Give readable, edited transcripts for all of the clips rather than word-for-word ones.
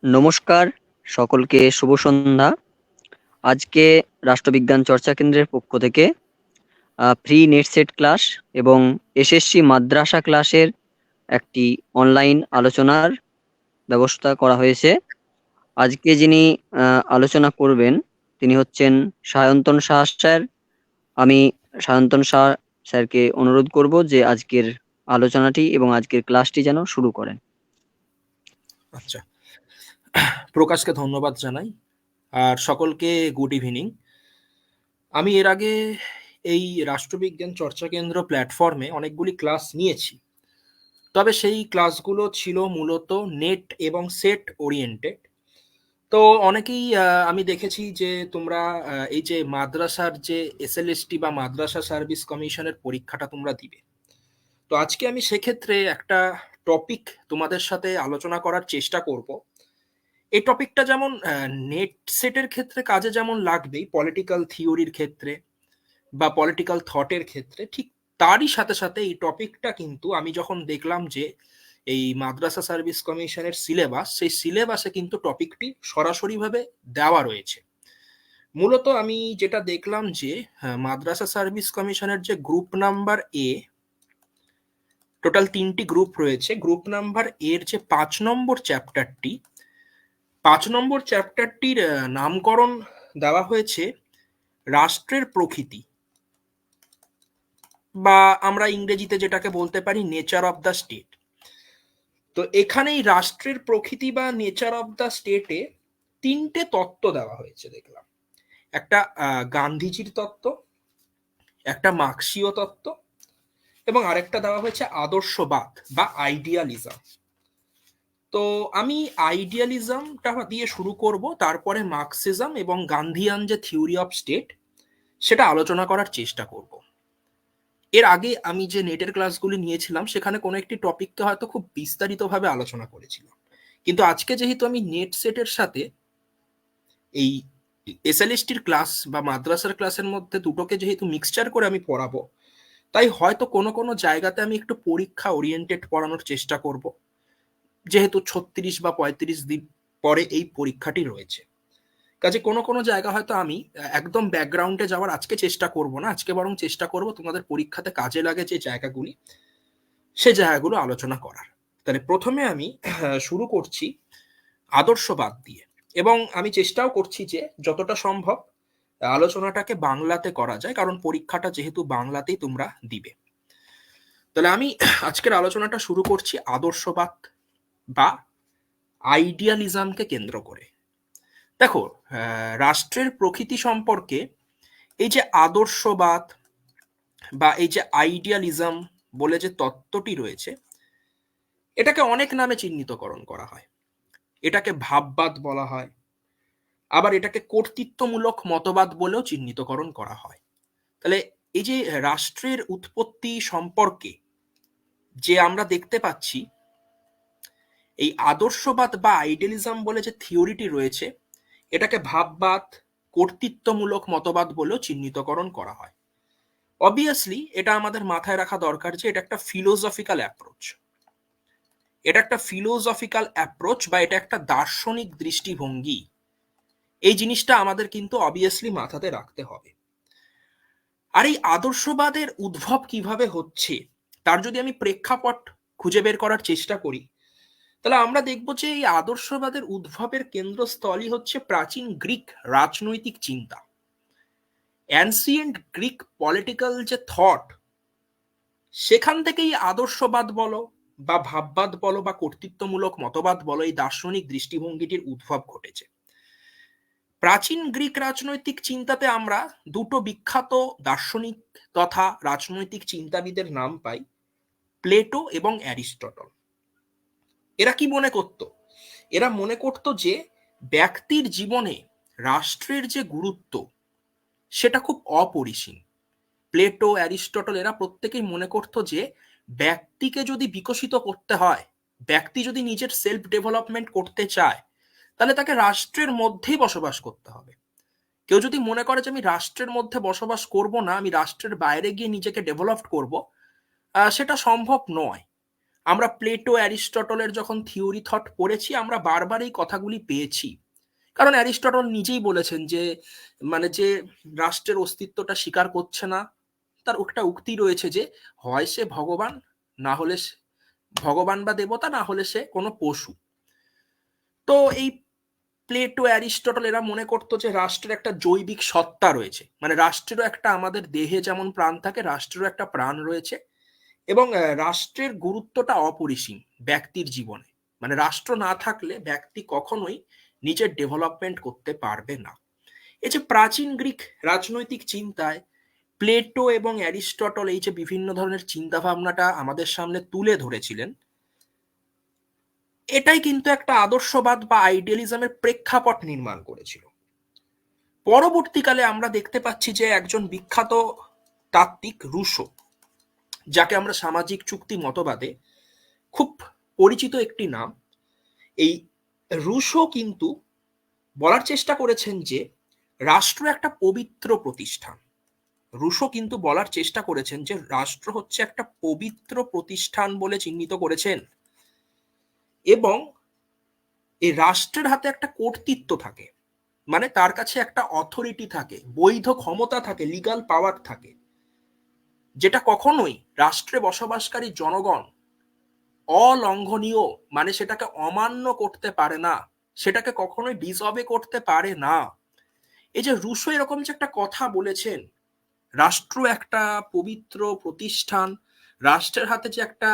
নমস্কার, সকলকে শুভ সন্ধ্যা। আজকে রাষ্ট্রবিজ্ঞান চর্চা কেন্দ্রের পক্ষ থেকে ফ্রি নেট সেট ক্লাস এবং এসএসসি মাদ্রাসা ক্লাসের একটি অনলাইন আলোচনার ব্যবস্থা করা হয়েছে। আজকে যিনি আলোচনা করবেন তিনি হচ্ছেন সায়ন্তন সাহা স্যার। আমি সায়ন্তন সাহা স্যারকে অনুরোধ করব যে আজকের আলোচনাটি এবং আজকের ক্লাসটি যেন শুরু করেন। আচ্ছা, প্রকাশকে ধন্যবাদ জানাই আর সকলকে গুড ইভিনিং। আমি এর আগে এই রাষ্ট্রবিজ্ঞান চর্চা কেন্দ্র প্ল্যাটফর্মে অনেকগুলি ক্লাস নিয়েছি, তবে সেই ক্লাসগুলো ছিল মূলত নেট এবং সেট ওরিয়েন্টেড। তো অনেকেই আমি দেখেছি যে তোমরা এই যে মাদ্রাসার যে এসএলএসটি বা মাদ্রাসা সার্ভিস কমিশনের পরীক্ষাটা তোমরা দিবে। তো আজকে আমি সেক্ষেত্রে একটা টপিক তোমাদের সাথে আলোচনা করার চেষ্টা করব। এই টপিকটা যেমন নেট সেটের ক্ষেত্রে কাজে যেমন লাগবেই, পলিটিক্যাল থিওরির ক্ষেত্রে বা পলিটিক্যাল থটের ক্ষেত্রে, ঠিক তারই সাথে সাথে এই টপিকটা কিন্তু আমি যখন দেখলাম যে এই মাদ্রাসা সার্ভিস কমিশনের সিলেবাস, সেই সিলেবাসে কিন্তু টপিকটি সরাসরিভাবে দেওয়া রয়েছে। মূলত আমি যেটা দেখলাম যে মাদ্রাসা সার্ভিস কমিশনের যে গ্রুপ নাম্বার এ, টোটাল 3টি গ্রুপ রয়েছে। গ্রুপ নাম্বার এর যে 5 নম্বর চ্যাপ্টারটি, 5 নম্বর চ্যাপ্টারটির নামকরণ দেওয়া হয়েছে রাষ্ট্রের প্রকৃতি, বা আমরা ইংরেজিতে যেটাকে বলতে পারি নেচার অফ দ্য স্টেট। তো এখানেই রাষ্ট্রের প্রকৃতি বা নেচার অফ দ্য স্টেটে 3টে তত্ত্ব দেওয়া হয়েছে দেখলাম। একটা গান্ধীজির তত্ত্ব, একটা মার্ক্সীয় তত্ত্ব, এবং আরেকটা দেওয়া হয়েছে আদর্শবাদ বা আইডিয়ালিজম। তো আমি আইডিয়ালিজমটা দিয়ে শুরু করব, তারপরে মার্কসিজম এবং গান্ধীয়ান যে থিওরি অফ স্টেট সেটা আলোচনা করার চেষ্টা করব। এর আগে আমি যে নেটের ক্লাসগুলি নিয়েছিলাম সেখানে কোনো একটি টপিককে হয়তো খুব বিস্তারিতভাবে আলোচনা করেছিলাম, কিন্তু আজকে যেহেতু আমি নেট সেটের সাথে এই এসএলএসটির ক্লাস বা মাদ্রাসার ক্লাসের মধ্যে দুটোকে যেহেতু মিক্সচার করে আমি পড়াবো, তাই হয়তো কোনো কোনো জায়গাতে আমি একটু পরীক্ষা ওরিয়েন্টেড পড়ানোর চেষ্টা করব, যেহেতু 36 বা 35 দিন পরে এই পরীক্ষাটি রয়েছে। কাজে কোনো কোনো জায়গা হয়তো আমি একদম ব্যাকগ্রাউন্ডে যাওয়ার আজকে চেষ্টা করব না, আজকে বরং চেষ্টা করব তোমাদের পরীক্ষাতে কাজে লাগে যে জায়গাগুলি, সে জায়গাগুলো আলোচনা করার। তাহলে প্রথমে আমি শুরু করছি আদর্শবাদ দিয়ে, এবং আমি চেষ্টাও করছি যে যতটা সম্ভব আলোচনাটাকে বাংলাতে করা যায়, কারণ পরীক্ষাটা যেহেতু বাংলাতেই তোমরা দিবে। তাহলে আমি আজকের আলোচনাটা শুরু করছি আদর্শবাদ বা আইডিয়ালিজমকে কেন্দ্র করে। দেখো, রাষ্ট্রের প্রকৃতি সম্পর্কে এই যে আদর্শবাদ বা এই যে আইডিয়ালিজম বলে যে তত্ত্বটি রয়েছে, এটাকে অনেক নামে চিহ্নিতকরণ করা হয়। এটাকে ভাববাদ বলা হয়, আবার এটাকে কর্তৃত্বমূলক মতবাদ বলেও চিহ্নিতকরণ করা হয়। তাহলে এই যে রাষ্ট্রের উৎপত্তি সম্পর্কে যে আমরা দেখতে পাচ্ছি, এই আদর্শবাদ বা আইডিয়ালিজম বলে যে থিওরিটি রয়েছে, এটাকে ভাববাদ, কর্তৃত্বমূলক মতবাদ বলেও চিহ্নিতকরণ করা হয়। অবভিয়াসলি এটা আমাদের মাথায় রাখা দরকার যে এটা একটা ফিলোসফিক্যাল অ্যাপ্রোচ। এটা একটা ফিলোসফিক্যাল অ্যাপ্রোচ বা এটা একটা দার্শনিক দৃষ্টিভঙ্গি। এই জিনিসটা আমাদের কিন্তু অবভিয়াসলি মাথাতে রাখতে হবে। আর এই আদর্শবাদের উদ্ভব কিভাবে হচ্ছে তার যদি আমি প্রেক্ষাপট খুঁজে বের করার চেষ্টা করি, তাহলে আমরা দেখব যে এই আদর্শবাদের উদ্ভবের কেন্দ্রস্থলই হচ্ছে প্রাচীন গ্রিক রাজনৈতিক চিন্তা। অ্যানসিয়েন্ট গ্রিক পলিটিক্যাল যে থট, সেখান থেকেই আদর্শবাদ বলো বা ভাববাদ বলো বা কর্তৃত্বমূলক মতবাদ বলো, এই দার্শনিক দৃষ্টিভঙ্গিটির উদ্ভব ঘটেছে। প্রাচীন গ্রিক রাজনৈতিক চিন্তাতে আমরা দুটো বিখ্যাত দার্শনিক তথা রাজনৈতিক চিন্তাবিদের নাম পাই, প্লেটো এবং অ্যারিস্টটল। এরা কি মনে করত? এরা মনে করত যে ব্যক্তির জীবনে রাষ্ট্রের যে গুরুত্ব সেটা খুব অপরিসীম। প্লেটো, অ্যারিস্টটল এরা প্রত্যেকেই মনে করত যে ব্যক্তিকে যদি বিকশিত করতে হয়, ব্যক্তি যদি নিজের সেলফ ডেভেলপমেন্ট করতে চায়, তাহলে তাকে রাষ্ট্রের মধ্যেই বসবাস করতে হবে। কেউ যদি মনে করে যে আমি রাষ্ট্রের মধ্যে বসবাস করব না, আমি রাষ্ট্রের বাইরে গিয়ে নিজেকে ডেভেলপ করব, সেটা সম্ভব নয়। আমরা প্লেটো অ্যারিস্টটলের যখন থিওরি থট পড়েছি আমরা বারবার এই কথাগুলি পেয়েছি, কারণ অ্যারিস্টটল নিজেই বলেছেন যে মানে যে রাষ্ট্রের অস্তিত্বটা স্বীকার করছে না, তার একটা উক্তি রয়েছে যে হয় সে ভগবান, না হলে ভগবান বা দেবতা, না হলে সে কোনো পশু। তো এই প্লেটো অ্যারিস্টটল এরা মনে করতো যে রাষ্ট্রের একটা জৈবিক সত্তা রয়েছে, মানে রাষ্ট্রেরও একটা, আমাদের দেহে যেমন প্রাণ থাকে রাষ্ট্রেরও একটা প্রাণ রয়েছে, এবং রাষ্ট্রের গুরুত্বটা অপরিসীম ব্যক্তির জীবনে। মানে রাষ্ট্র না থাকলে ব্যক্তি কখনোই নিজের ডেভেলপমেন্ট করতে পারবে না। এই যে প্রাচীন গ্রিক রাজনৈতিক চিন্তায় প্লেটো এবং অ্যারিস্টটল এই যে বিভিন্ন ধরনের চিন্তা ভাবনাটা আমাদের সামনে তুলে ধরেছিলেন, এটাই কিন্তু একটা আদর্শবাদ বা আইডিয়ালিজমের প্রেক্ষাপট নির্মাণ করেছিল। পরবর্তীকালে আমরা দেখতে পাচ্ছি যে একজন বিখ্যাত তাত্ত্বিক রুশো, যাকে আমরা সামাজিক চুক্তি মতবাদে খুব পরিচিত একটি নাম, এই রুশো কিন্তু বলার চেষ্টা করেছেন যে রাষ্ট্র একটা পবিত্র প্রতিষ্ঠান। রুশো কিন্তু বলার চেষ্টা করেছেন যে রাষ্ট্র হচ্ছে একটা পবিত্র প্রতিষ্ঠান বলে চিহ্নিত করেছেন, এবং এই রাষ্ট্রের হাতে একটা কর্তৃত্ব থাকে, মানে তার কাছে একটা অথরিটি থাকে, বৈধ ক্ষমতা থাকে, লিগাল পাওয়ার থাকে, যেটা কখনোই রাষ্ট্রে বসবাসকারী জনগণ অলঙ্ঘনীয়, মানে সেটাকে অমান্য করতে পারে না, সেটাকে কখনোই ডিসঅবে করতে পারে না। এই যে রুশো এরকম যে একটা কথা বলেছেন, রাষ্ট্র একটা পবিত্র প্রতিষ্ঠান, রাষ্ট্রের হাতে যে একটা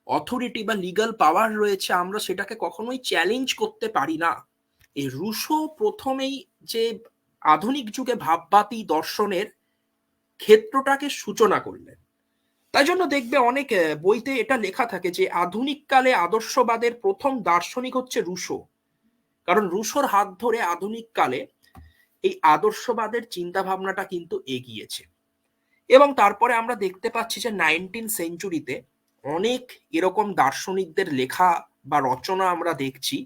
অথরিটি বা লিগ্যাল পাওয়ার রয়েছে, আমরা সেটাকে কখনোই চ্যালেঞ্জ করতে পারি না। এই রুশো প্রথমেই যে আধুনিক যুগে ভাববাদী দর্শনের ক্ষেত্রটাকে সূচনা করলেন। তাই জন্য দেখবে অনেক বইতে এটা লেখা থাকে যে আধুনিক কালে আদর্শবাদের প্রথম দার্শনিক হচ্ছে রুশো, কারণ রুশোর হাত ধরে আধুনিক কালে এই আদর্শবাদের চিন্তা ভাবনাটা কিন্তু এগিয়েছে। এবং তারপরে আমরা দেখতে পাচ্ছি যে 19 সেঞ্চুরিতে অনেক এরকম দার্শনিকদের লেখা বা রচনা আমরা দেখছি,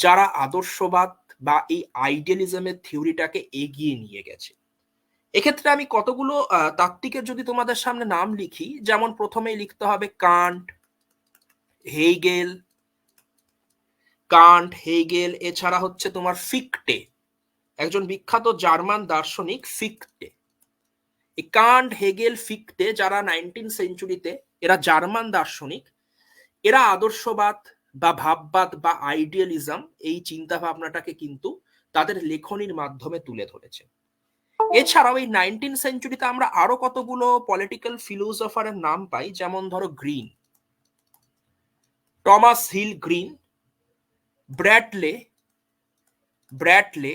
যারা আদর্শবাদ বা এই আইডিয়ালিজমের থিওরিটাকে এগিয়ে নিয়ে গেছে। এক্ষেত্রে আমি কতগুলো তাত্ত্বিকের যদি তোমাদের সামনে নাম লিখি, যেমন প্রথমেই লিখতে হবে কান্ট, হেগেল, এছাড়া হচ্ছে তোমার ফিকটে, একজন বিখ্যাত জার্মান দার্শনিক ফিকটে। এই কান্ট, হেগেল, ফিকটে যারা 19 সেঞ্চুরিতে, এরা জার্মান দার্শনিক, এরা আদর্শবাদ বা ভাববাদ বা আইডিয়ালিজম এই চিন্তা ভাবনাটাকে কিন্তু তাদের লেখনির মাধ্যমে তুলে ধরেছে। এছাড়াও এই 19 সেঞ্চুরিতে আমরা আরো কতগুলো পলিটিক্যাল ফিলোসফারের নাম পাই, যেমন ধরো Green, Thomas Hill Green, Bradley, BRADLEY,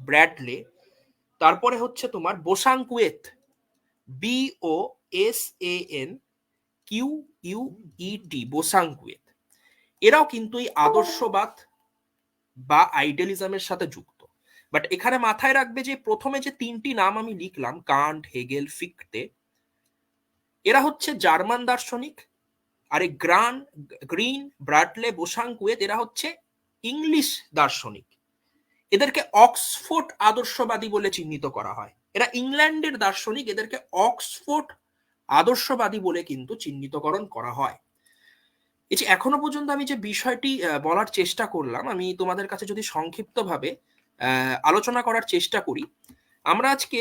Bradley. তারপরে হচ্ছে তোমার বোসাংকুয়েত, BOSANQUET, বোসাংকুয়েত। এরাও কিন্তু এই আদর্শবাদ বা আইডিয়ালিজমের সাথে যুক্ত। বাট এখানে মাথায় রাখবে যে প্রথমে যে তিনটি নাম আমি লিখলাম, কান্ট, হেগেল, ফিকটে, এরা হচ্ছে জার্মান দার্শনিক, আর এই গ্রিন, ব্র্যাডলে, বোসাংকুয়েত এরা হচ্ছে ইংলিশ দার্শনিক। এদেরকে অক্সফোর্ড আদর্শবাদী বলে চিহ্নিত করা হয়। এরা ইংল্যান্ডের দার্শনিক, এদেরকে অক্সফোর্ড আদর্শবাদী বলে কিন্তু চিহ্নিতকরণ করা হয়। এই যে এখনো পর্যন্ত আমি যে বিষয়টি বলার চেষ্টা করলাম, আমি তোমাদের কাছে যদি সংক্ষিপ্তভাবে আলোচনা করার চেষ্টা করি, আমরা আজকে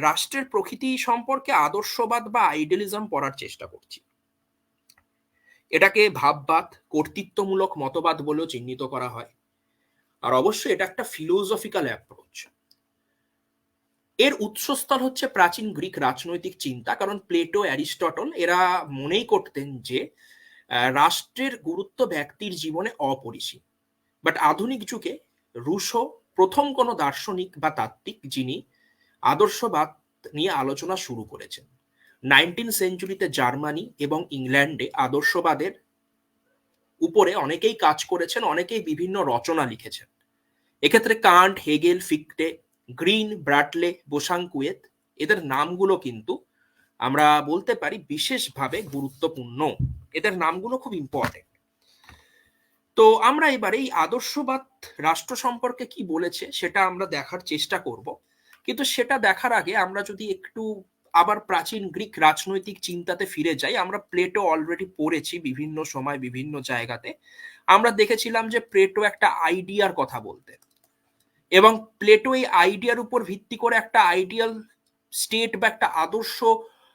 রাষ্ট্রের প্রকৃতি সম্পর্কে আদর্শবাদ বা আইডিয়ালিজম পড়ার চেষ্টা করছি। এটাকে ভাববাদ, কর্তৃত্বমূলক মতবাদ বলেও চিহ্নিত করা হয়, আর অবশ্যই এটা একটা ফিলোসফিক্যাল অ্যাপ্রোচ। এর উৎসস্থল হচ্ছে প্রাচীন গ্রিক রাজনৈতিক চিন্তা, কারণ প্লেটো, অ্যারিস্টটল এরা মনেই করতেন যে রাষ্ট্রের গুরুত্ব ব্যক্তির জীবনে অপরিসীম। বাট আধুনিক যুগে রুশো প্রথম কোনো দার্শনিক বা তাত্ত্বিক যিনি আদর্শবাদ নিয়ে আলোচনা শুরু করেছেন। 19 সেঞ্চুরিতে জার্মানি এবং ইংল্যান্ডে আদর্শবাদের উপরে অনেকেই কাজ করেছেন, অনেকেই বিভিন্ন রচনা লিখেছেন। এক্ষেত্রে কান্ট, হেগেল, ফিকটে, গ্রিন, ব্র্যাডলে, বোসাংকুয়েত এদের নামগুলো কিন্তু আমরা বলতে পারি বিশেষভাবে গুরুত্বপূর্ণ, এদের নামগুলো খুব ইম্পর্টেন্ট। তো আমরা এবারে এই আদর্শবাদ রাষ্ট্র সম্পর্কে কি বলেছে সেটা আমরা দেখার চেষ্টা করব, কিন্তু সেটা দেখার আগে আমরা যদি একটু আবার প্রাচীন গ্রিক রাজনৈতিক চিন্তাতে ফিরে যাই, আমরা প্লেটো অলরেডি পড়েছি বিভিন্ন সময় বিভিন্ন জায়গাতে। আমরা দেখেছিলাম যে প্লেটো একটা আইডিয়ার কথা বলতেন, এবং প্লেটো এই আইডিয়ার উপর ভিত্তি করে একটা আইডিয়াল স্টেট বা একটা আদর্শ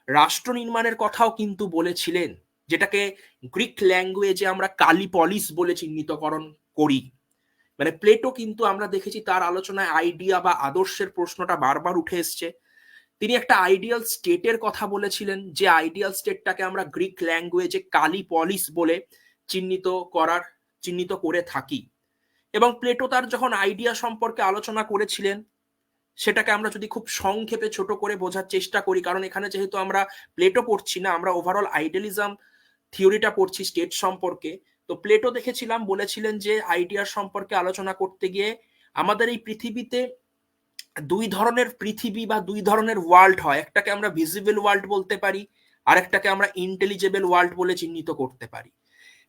রাষ্ট্র নির্মাণের কথাও কিন্তু বলেছিলেন, যেটাকে গ্রিক ল্যাঙ্গুয়েজে আমরা কালিপলিস বলে চিহ্নিতকরণ করি। মানে প্লেটো কিন্তু আমরা দেখেছি তার আলোচনায় আইডিয়া বা আদর্শের প্রশ্নটা বারবার উঠে এসছে। তিনি একটা আইডিয়াল স্টেটের কথা বলেছিলেন, যে আইডিয়াল স্টেটটাকে আমরা গ্রিক ল্যাঙ্গুয়েজে কালিপলিস বলে চিহ্নিত করে থাকি। এবং প্লেটো তার যখন আইডিয়া সম্পর্কে আলোচনা করেছিলেন, সেটাকে আমরা যদি খুব সংক্ষেপে ছোট করে বোঝার চেষ্টা করি, কারণ এখানে যেহেতু আমরা প্লেটো পড়ছি না, আমরা ওভারঅল আইডিয়ালিজম থিওরিটা পড়ছি স্টেট সম্পর্কে। তো প্লেটো দেখেছিলাম বলেছিলেন যে আইডিয়ার সম্পর্কে আলোচনা করতে গিয়ে আমাদের এই পৃথিবীতে দুই ধরনের পৃথিবী বা দুই ধরনের ওয়ার্ল্ড হয়, একটাকে আমরা ভিজিবল ওয়ার্ল্ড বলতে পারি, আর একটাকে আমরা ইন্টেলিজেবল ওয়ার্ল্ড বলে চিহ্নিত করতে পারি।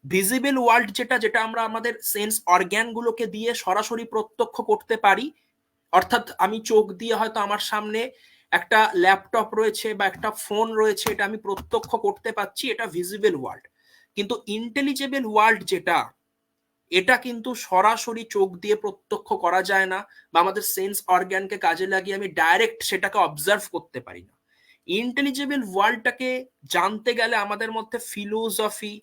ভিজিবল ওয়ার্ল্ড যেটা যেটা আমরা আমাদের সেন্স অর্গ্যানগুলোকে দিয়ে সরাসরি প্রত্যক্ষ করতে পারি, অর্থাৎ আমি চোখ দিয়ে হয়তো আমার সামনে একটা ল্যাপটপ রয়েছে বা একটা ফোন রয়েছে, এটা আমি প্রত্যক্ষ করতে পাচ্ছি, এটা ভিজিবল ওয়ার্ল্ড। কিন্তু ইন্টেলিজেবল ওয়ার্ল্ড যেটা, এটা কিন্তু সরাসরি চোখ দিয়ে প্রত্যক্ষ করা যায় না, বা আমাদের সেন্স অর্গ্যানকে কাজে লাগিয়ে আমি ডাইরেক্ট সেটাকে অবজার্ভ করতে পারি না। ইন্টেলিজেবল ওয়ার্ল্ডটাকে জানতে গেলে আমাদের মধ্যে ফিলোসফি,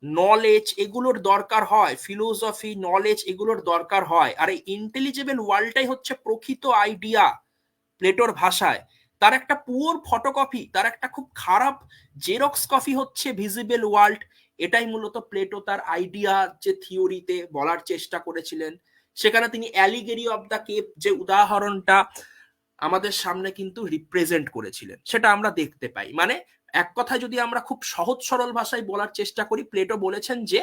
নলেজ এগুলোর দরকার হয়, ফিলোসফি নলেজ এগুলোর দরকার হয়। আর এই ইন্টেলিজেবল ওয়ার্ল্ডটাই হচ্ছে প্রকৃত আইডিয়া। প্লেটোর ভাষায় তার একটা পুয়োর ফটোকপি, তার একটা খুব খারাপ জেরক্স কপি হচ্ছে ভিজিবল ওয়ার্ল্ড। এটাই মূলত প্লেটো তার আইডিয়া যে থিওরিতে বলার চেষ্টা করেছিলেন। সেখানে তিনি অ্যালিগেরি অফ দ্য কেপ যে উদাহরণটা আমাদের সামনে কিন্তু রিপ্রেজেন্ট করেছিলেন, সেটা আমরা দেখতে পাই। মানে এক কথায় যদি আমরা খুব সহজ সরল ভাষায় বলার চেষ্টা করি, প্লেটো বলেছেন যে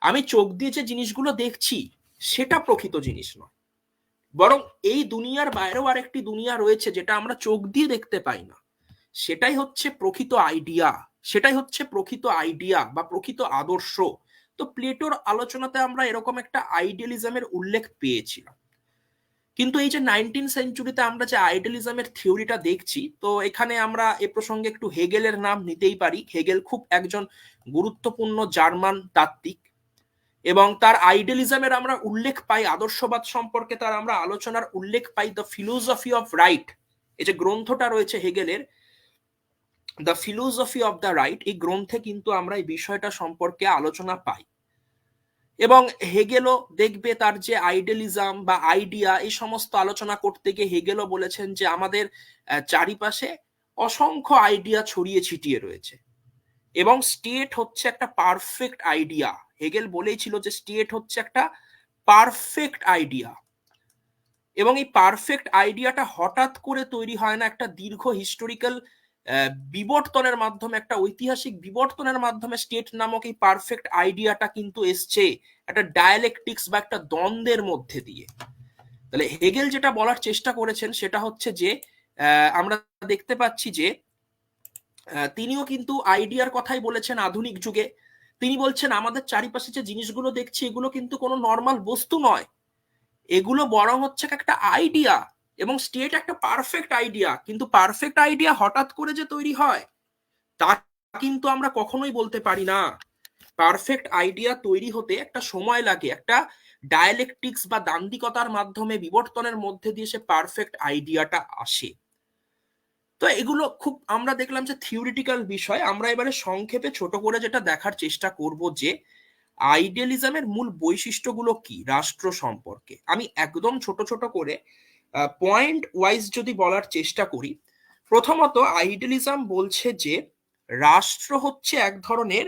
আমি চোখ দিয়ে যে জিনিসগুলো দেখছি সেটা প্রকৃত জিনিস নয়, বরং এই দুনিয়ার বাইরেও আরেকটি দুনিয়া রয়েছে যেটা আমরা চোখ দিয়ে দেখতে পাই না, সেটাই হচ্ছে প্রকৃত আইডিয়া, সেটাই হচ্ছে প্রকৃত আইডিয়া বা প্রকৃত আদর্শ। তো প্লেটোর আলোচনাতে আমরা এরকম একটা আইডিয়ালিজমের উল্লেখ পেয়েছিলাম। কিন্তু এই যে 19 সেঞ্চুরিতে আমরা যে আইডিয়ালিজমের থিওরিটা দেখছি, তো এখানে আমরা এ প্রসঙ্গে একটু হেগেলের নাম নিতেই পারি। হেগেল খুব একজন গুরুত্বপূর্ণ জার্মান তাত্ত্বিক, এবং তার আইডিয়ালিজমের আমরা উল্লেখ পাই, আদর্শবাদ সম্পর্কে তার আমরা আলোচনার উল্লেখ পাই দ্য ফিলোসফি অফ রাইট, এই যে গ্রন্থটা রয়েছে হেগেলের the philosophy of the right, এই গ্রন্থে কিন্তু আমরা এই বিষয়টা সম্পর্কে আলোচনা পাই। এবং হেগেলও দেখবে তার যে আইডিয়ালিজম বা আইডিয়া এই সমস্ত আলোচনা করতে গিয়ে হেগেলও বলেছেন যে আমাদের চারিপাশে অসংখ্য আইডিয়া ছড়িয়ে ছিটিয়ে রয়েছে, এবং স্টেট হচ্ছে একটা পারফেক্ট আইডিয়া। হেগেল বলেইছিল যে স্টেট হচ্ছে একটা পারফেক্ট আইডিয়া, এবং এই পারফেক্ট আইডিয়াটা হঠাৎ করে তৈরি হয় না, একটা দীর্ঘ হিস্টোরিক্যাল বিবর্তনের মাধ্যমে, একটা ঐতিহাসিক বিবর্তনের মাধ্যমে স্টেট নামক এই পারফেক্ট আইডিয়াটা কিন্তু এসছে একটা ডায়ালেকটিক্স বা একটা দ্বন্দ্বের মধ্যে দিয়ে। তাহলে হেগেল যেটা বলার চেষ্টা করেছেন সেটা হচ্ছে যে আমরা দেখতে পাচ্ছি যে তিনিও কিন্তু আইডিয়ার কথাই বলেছেন আধুনিক যুগে। তিনি বলছেন আমাদের চারিপাশে যে জিনিসগুলো দেখছি এগুলো কিন্তু কোনো নর্মাল বস্তু নয়, এগুলো বরং হচ্ছে একটা আইডিয়া, এবং স্টেট একটা পারফেক্ট আইডিয়া। কিন্তু পারফেক্ট আইডিয়া হঠাৎ করে যে তৈরি হয় তা কিন্তু আমরা কখনোই বলতে পারি না। পারফেক্ট আইডিয়া তৈরি হতে একটা সময় লাগে, একটা ডায়ালেকটিক্স বা দান্দিকতার মাধ্যমে বিবর্তনের মধ্যে দিয়ে সে পারফেক্ট আইডিয়াটা আসে। তো এগুলো খুব আমরা দেখলাম যে থিওরিটিক্যাল বিষয়। আমরা এবারে সংক্ষেপে ছোট করে যেটা দেখার চেষ্টা করব যে আইডিয়ালিজমের মূল বৈশিষ্ট্যগুলো কি রাষ্ট্র সম্পর্কে। আমি একদম ছোট ছোট করে পয়েন্ট ওয়াইজ যদি বলার চেষ্টা করি, প্রথমত আইডিয়ালিজম বলছে যে রাষ্ট্র হচ্ছে এক ধরনের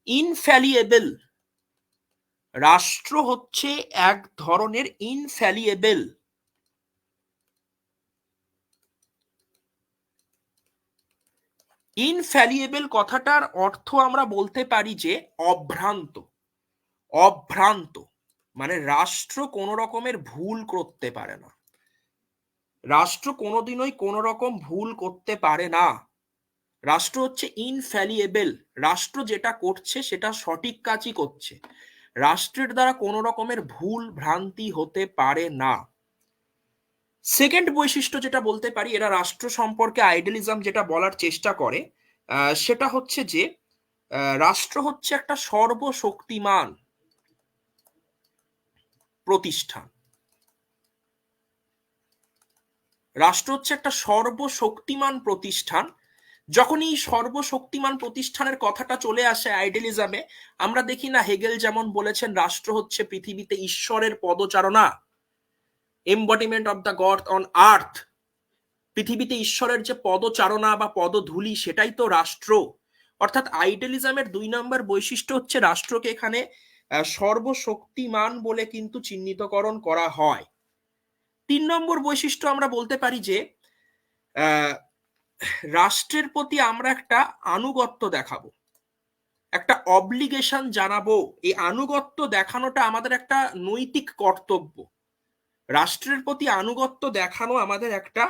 ইনফ্যালিয়েবল, রাষ্ট্র হচ্ছে এক ধরনের ইনফ্যালিয়েবল, ইনফ্যালিয়েবল কথাটার অর্থ আমরা বলতে পারি যে অভ্রান্ত। অভ্রান্ত মানে রাষ্ট্র কোনো রকমের ভুল করতে পারে না, রাষ্ট্র কোনোদিনই কোনো রকম ভুল করতে পারে না। রাষ্ট্র হচ্ছে ইনফ্যালিয়েবল, রাষ্ট্র যেটা করছে সেটা সঠিক কাজই করছে, রাষ্ট্রের দ্বারা কোনো রকমের ভুল ভ্রান্তি হতে পারে না। সেকেন্ড বৈশিষ্ট্য যেটা বলতে পারি, এরা রাষ্ট্র সম্পর্কে আইডিয়ালিজম যেটা বলার চেষ্টা করে সেটা হচ্ছে যে রাষ্ট্র হচ্ছে একটা সর্বশক্তিমান প্রতিষ্ঠান। রাষ্ট্র হচ্ছে একটা সর্বশক্তিমান প্রতিষ্ঠান। যখন এই সর্বশক্তিমান প্রতিষ্ঠানের কথাটা চলে আসে আইডিয়ালিজমে, আমরা দেখি না হেগেল যেমন বলেছেন রাষ্ট্র হচ্ছে পৃথিবীতে ঈশ্বরের পদচারণা, embodiment of the god on earth. পৃথিবীতে ঈশ্বরের যে পদচারণা বা পদধূলি, সেটাই তো রাষ্ট্র। অর্থাৎ আইডিয়ালিজমের 2 নম্বর বৈশিষ্ট্য হচ্ছে রাষ্ট্রকে এখানে সর্বশক্তিমান বলে কিন্তু চিহ্নিতকরণ করা হয়। 3 নম্বর বৈশিষ্ট্য আমরা বলতে পারি যে রাষ্ট্রের প্রতি আমরা একটা আনুগত্য দেখাবো, একটা অব্লিগেশন জানাবো। এই আনুগত্য দেখানোটা আমাদের একটা নৈতিক কর্তব্য। রাষ্ট্রের প্রতি আনুগত্য দেখানো আমাদের একটা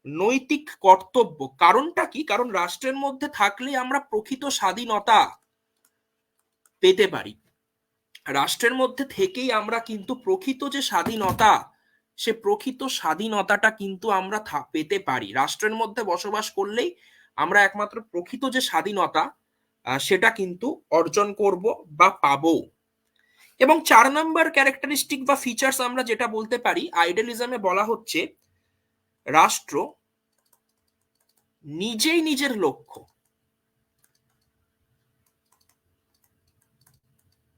নৈতিক কর্তব্য। কারণটা কি? কারণ রাষ্ট্রের মধ্যে থাকলে আমরা প্রকৃত স্বাধীনতা পেতে পারি। রাষ্ট্রের মধ্যে থেকেই আমরা কিন্তু প্রকৃত যে স্বাধীনতা, সে প্রকৃত স্বাধীনতাটা কিন্তু আমরা পেতে পারি। রাষ্ট্রের মধ্যে বসবাস করলেই আমরা একমাত্র প্রকৃত যে স্বাধীনতা সেটা কিন্তু অর্জন করব বা পাবো। এবং 4 নম্বর ক্যারেক্টারিস্টিক বা ফিচার্স আমরা যেটা বলতে পারি, আইডিয়ালিজমে বলা হচ্ছে রাষ্ট্র নিজেই নিজের লক্ষ্য।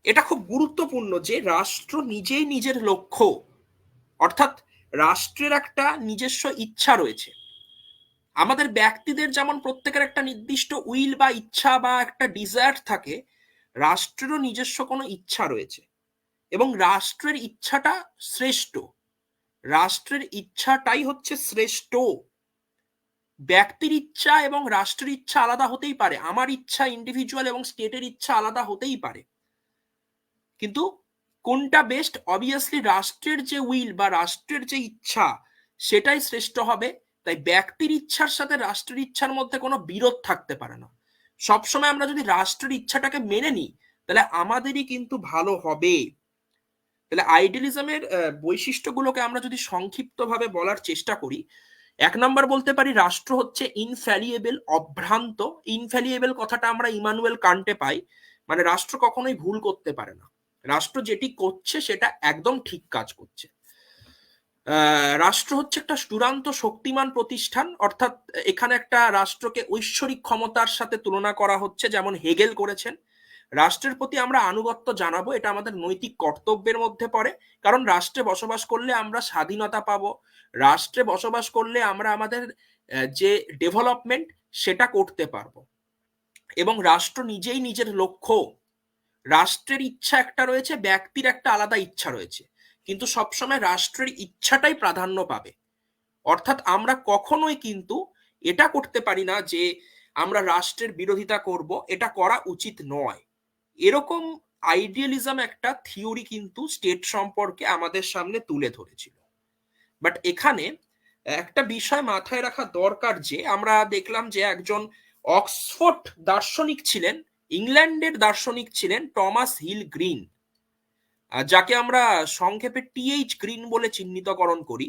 এটা খুব গুরুত্বপূর্ণ যে রাষ্ট্র নিজেই নিজের লক্ষ্য। অর্থাৎ রাষ্ট্রের একটা নিজস্ব ইচ্ছা রয়েছে। আমাদের ব্যক্তিদের যেমন প্রত্যেকের একটা নির্দিষ্ট উইল বা ইচ্ছা বা একটা ডিজায়ার থাকে, রাষ্ট্রেরও নিজস্ব কোনো ইচ্ছা রয়েছে এবং রাষ্ট্রের ইচ্ছাটা শ্রেষ্ঠ। রাষ্ট্রের ইচ্ছাটাই হচ্ছে শ্রেষ্ঠ। ব্যক্তির ইচ্ছা এবং রাষ্ট্রের ইচ্ছা আলাদা হতেই পারে, আমার ইচ্ছা ইন্ডিভিজুয়াল এবং স্টেটের ইচ্ছা আলাদা হতেই পারে, কিন্তু কোনটা বেস্ট? অবভিয়াসলি রাষ্ট্রের যে উইল বা রাষ্ট্রের যে ইচ্ছা সেটাই শ্রেষ্ঠ হবে। তাই ব্যক্তির ইচ্ছার সাথে রাষ্ট্রের ইচ্ছার মধ্যে কোনো বিরোধ থাকতে পারে না। সবসময় আমরা যদি রাষ্ট্রের ইচ্ছাটাকে মেনে নিই তাহলে আমাদেরই কিন্তু ভালো হবে। তাহলে আইডিয়ালিজমের বৈশিষ্ট্যগুলোকে আমরা যদি সংক্ষিপ্তভাবে বলার চেষ্টা করি, 1 নম্বর বলতে পারি রাষ্ট্র হচ্ছে ইনফ্যালিয়েবল, অভ্রান্ত। ইনফ্যালিয়েবল কথাটা আমরা ইমানুয়েল কান্টে পাই, মানে রাষ্ট্র কখনোই ভুল করতে পারে না, রাষ্ট্র যেটি করছে সেটা একদম ঠিক কাজ করছে। রাষ্ট্র হচ্ছে একটা চূড়ান্ত শক্তিমান প্রতিষ্ঠান। অর্থাৎ এখানে একটা রাষ্ট্রকে ঐশ্বরিক ক্ষমতার সাথে তুলনা করা হচ্ছে, যেমন হেগেল করেছেন। রাষ্ট্রের প্রতি আমরা আনুগত্য জানাবো, এটা আমাদের নৈতিক কর্তব্যের মধ্যে পড়ে। কারণ রাষ্ট্রে বসবাস করলে আমরা স্বাধীনতা পাবো, রাষ্ট্রে বসবাস করলে আমরা আমাদের যে ডেভেলপমেন্ট সেটা করতে পারবো। এবং রাষ্ট্র নিজেই নিজের লক্ষ্য। রাষ্ট্রের ইচ্ছা একটা রয়েছে, ব্যক্তির একটা আলাদা ইচ্ছা রয়েছে, কিন্তু সবসময় রাষ্ট্রের ইচ্ছাটাই প্রাধান্য পাবে। অর্থাৎ আমরা কখনোই কিন্তু এটা করতে পারি না যে আমরা রাষ্ট্রের বিরোধিতা করব, এটা করা উচিত নয়। এরকম আইডিয়ালিজম একটা থিওরি কিন্তু স্টেট সম্পর্কে আমাদের সামনে তুলে ধরেছিল। বাট এখানে একটা বিষয় মাথায় রাখা দরকার যে আমরা দেখলাম যে একজন অক্সফোর্ড দার্শনিক ছিলেন, ইংল্যান্ডের দার্শনিক ছিলেন টমাস হিল গ্রিন, যাকে আমরা সংক্ষেপে টিএইচ গ্রিন বলে চিহ্নিতকরণ করি।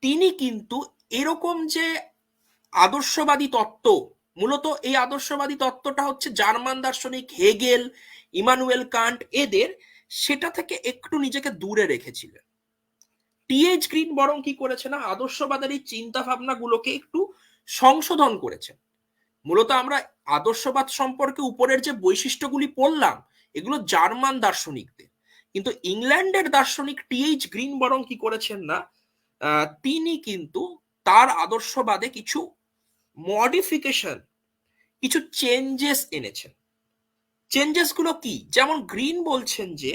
তিনি কিন্তু এরকম যে আদর্শবাদী তত্ত্ব, মূলত এই আদর্শবাদী তত্ত্বটা হচ্ছে জার্মান দার্শনিক হেগেল, ইমানুয়েল কান্ট এদের, সেটা থেকে একটু নিজেকে দূরে রেখেছিলেন। টিএইচ গ্রিন বরং কি করেছে না, আদর্শবাদের এই চিন্তা ভাবনাগুলোকে একটু সংশোধন করেছেন। মূলত আমরা আদর্শবাদ সম্পর্কে উপরের যে বৈশিষ্ট্যগুলি পড়লাম এগুলো জার্মান দার্শনিকদের, কিন্তু ইংল্যান্ডের দার্শনিক টিএইচ গ্রিন বরং কি করেছেন না, তিনি কিন্তু তার আদর্শবাদে কিছু মডিফিকেশন, কিছু চেঞ্জেস এনেছেন। চেঞ্জেসগুলো কি? যেমন গ্রিন বলছেন যে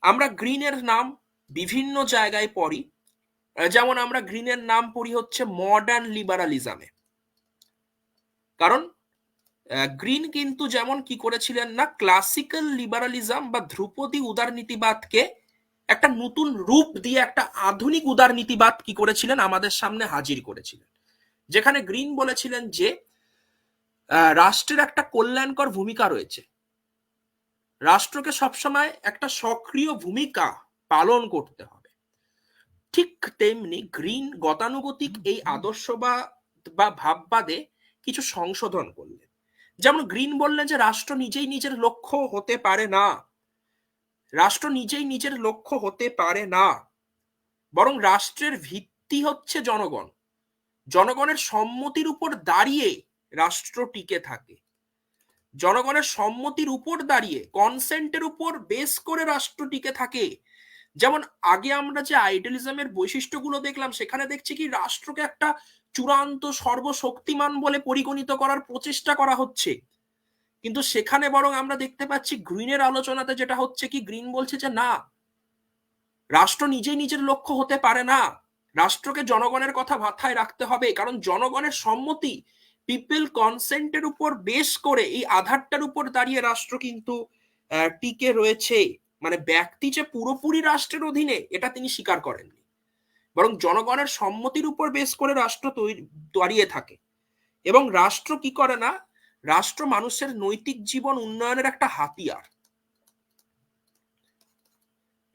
আমরা গ্রিনের নাম বিভিন্ন জায়গায় পড়ি, যেমন আমরা গ্রিনের নাম পড়ি হচ্ছে মডার্ন লিবারালিজমে। কারণ গ্রিন কিন্তু যেমন কি করেছিলেন না, ক্লাসিক্যাল লিবারালিজম বা ধ্রুপদী উদারনীতিবাদকে একটা নতুন রূপ দিয়ে একটা আধুনিক উদারনীতিবাদ কি করেছিলেন আমাদের সামনে হাজির করেছিলেন। যেখানে গ্রিন বলেছিলেন যে রাষ্ট্রের একটা কল্যাণকর ভূমিকা রয়েছে, রাষ্ট্রকে সবসময় একটা সক্রিয় ভূমিকা পালন করতে হবে। ঠিক তেমনি গ্রিন গতানুগতিক এই আদর্শবাদ বা ভাববাদে কিছু সংশোধন করলেন। যেমন গ্রিন বললেন যে রাষ্ট্র নিজেই নিজের লক্ষ্য হতে পারে না, রাষ্ট্র নিজেই নিজের লক্ষ্য হতে পারে না, বরং রাষ্ট্রের ভিত্তি হচ্ছে জনগণ, জনগণের সম্মতির উপর দাঁড়িয়ে রাষ্ট্র টিকে থাকে, জনগণের সম্মতির উপর দাঁড়িয়ে কনসেন্টের উপর বেস করে রাষ্ট্র টিকে থাকে। যেমন আগে আমরা যে আইডিয়ালিজমের বৈশিষ্ট্যগুলো দেখলাম, সেখানে দেখছি কি রাষ্ট্রকে একটা চূড়ান্ত সর্বশক্তিমান বলে পরিগণিত করার প্রচেষ্টা করা হচ্ছে, কিন্তু সেখানে বরং আমরা দেখতে পাচ্ছি গ্রিনের আলোচনাতে যেটা হচ্ছে কি, গ্রিন বলছে যে না, রাষ্ট্র নিজেই নিজের লক্ষ্য হতে পারে না, রাষ্ট্রকে জনগণের কথা মাথায় রাখতে হবে, কারণ জনগণের সম্মতি, পিপল কনসেন্টের উপর বেশ করে এই আধারটার উপর দাঁড়িয়ে রাষ্ট্র কিন্তু টিকে রয়েছে। মানে ব্যক্তি যে পুরোপুরি রাষ্ট্রের অধীনে এটা তিনি স্বীকার করেননি, বরং জনগণের সম্মতির উপর বেশ করে রাষ্ট্র দাঁড়িয়ে থাকে। এবং রাষ্ট্র কি করে না, রাষ্ট্র মানুষের নৈতিক জীবন উন্নয়নের একটা হাতিয়ার।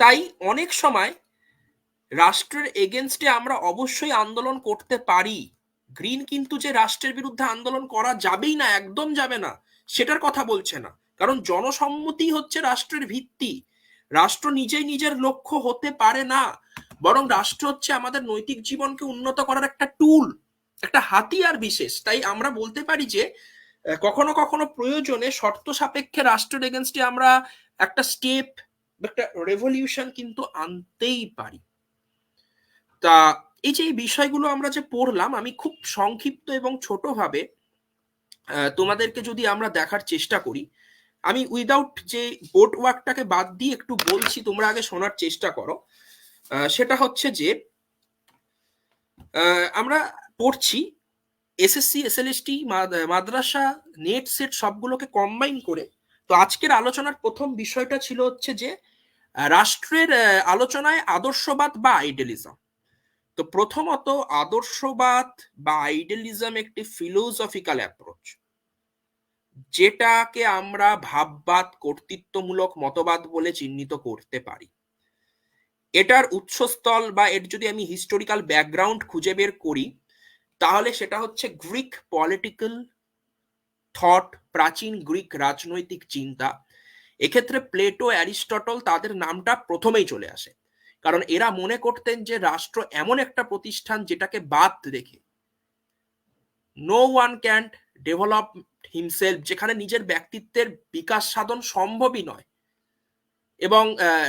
তাই অনেক সময় রাষ্ট্রের এগেনস্টে আমরা অবশ্যই আন্দোলন করতে পারি। গ্রিন কিন্তু যে রাষ্ট্রের বিরুদ্ধে আন্দোলন করা যাবেই না, একদম যাবে না, সেটার কথা বলছে না, কারণ জনসম্মতি হচ্ছে রাষ্ট্রের ভিত্তি। রাষ্ট্র নিজেই নিজের লক্ষ্য হতে পারে না, বরং রাষ্ট্র হচ্ছে আমাদের নৈতিক জীবনকে উন্নত করার একটা টুল, একটা হাতিয়ার বিশেষ। তাই আমরা বলতে পারি যে কখনো কখনো প্রয়োজনে শর্ত সাপেক্ষে রাষ্ট্রের এগেনস্টে আমরা একটা স্টেপ, একটা রেভলিউশন কিন্তু আনতেই পারি। তা এই যে এই বিষয়গুলো আমরা যে পড়লাম, আমি খুব সংক্ষিপ্ত এবং ছোটভাবে তোমাদেরকে যদি আমরা দেখার চেষ্টা করি, আমি উইদাউট যে বোর্ড ওয়ার্কটাকে বাদ দিয়ে একটু বলছি, তোমরা আগে শোনার চেষ্টা করো। সেটা হচ্ছে যে আমরা পড়ছি এসএসসি, এসএলএসটি, মাদ্রাসা, নেট সেট সবগুলোকে কম্বাইন করে। তো আজকের আলোচনার প্রথম বিষয়টা ছিল হচ্ছে যে রাষ্ট্রের আলোচনায় আদর্শবাদ বা আইডিয়ালিজম। তো প্রথমত, আদর্শবাদ বা আইডিয়ালিজম একটি ফিলোসফিক্যাল অ্যাপ্রোচ, যেটাকে আমরা ভাববাদ, কর্তৃত্বমূলক মতবাদ বলে চিহ্নিত করতে পারি। এটার উৎসস্থল বা এর যদি আমি হিস্টোরিক্যাল ব্যাকগ্রাউন্ড খুঁজে বের করি, তাহলে সেটা হচ্ছে গ্রিক পলিটিক্যাল থট, প্রাচীন গ্রিক রাজনৈতিক চিন্তা। এক্ষেত্রে প্লেটো, অ্যারিস্টটল, তাদের নামটা প্রথমেই চলে আসে, কারণ এরা মনে করতেন যে রাষ্ট্র এমন একটা প্রতিষ্ঠান যেটাকে বাদ রেখে no one can develop himself, যেখানে নিজের ব্যক্তিত্বের বিকাশ সাধন সম্ভবই নয়, এবং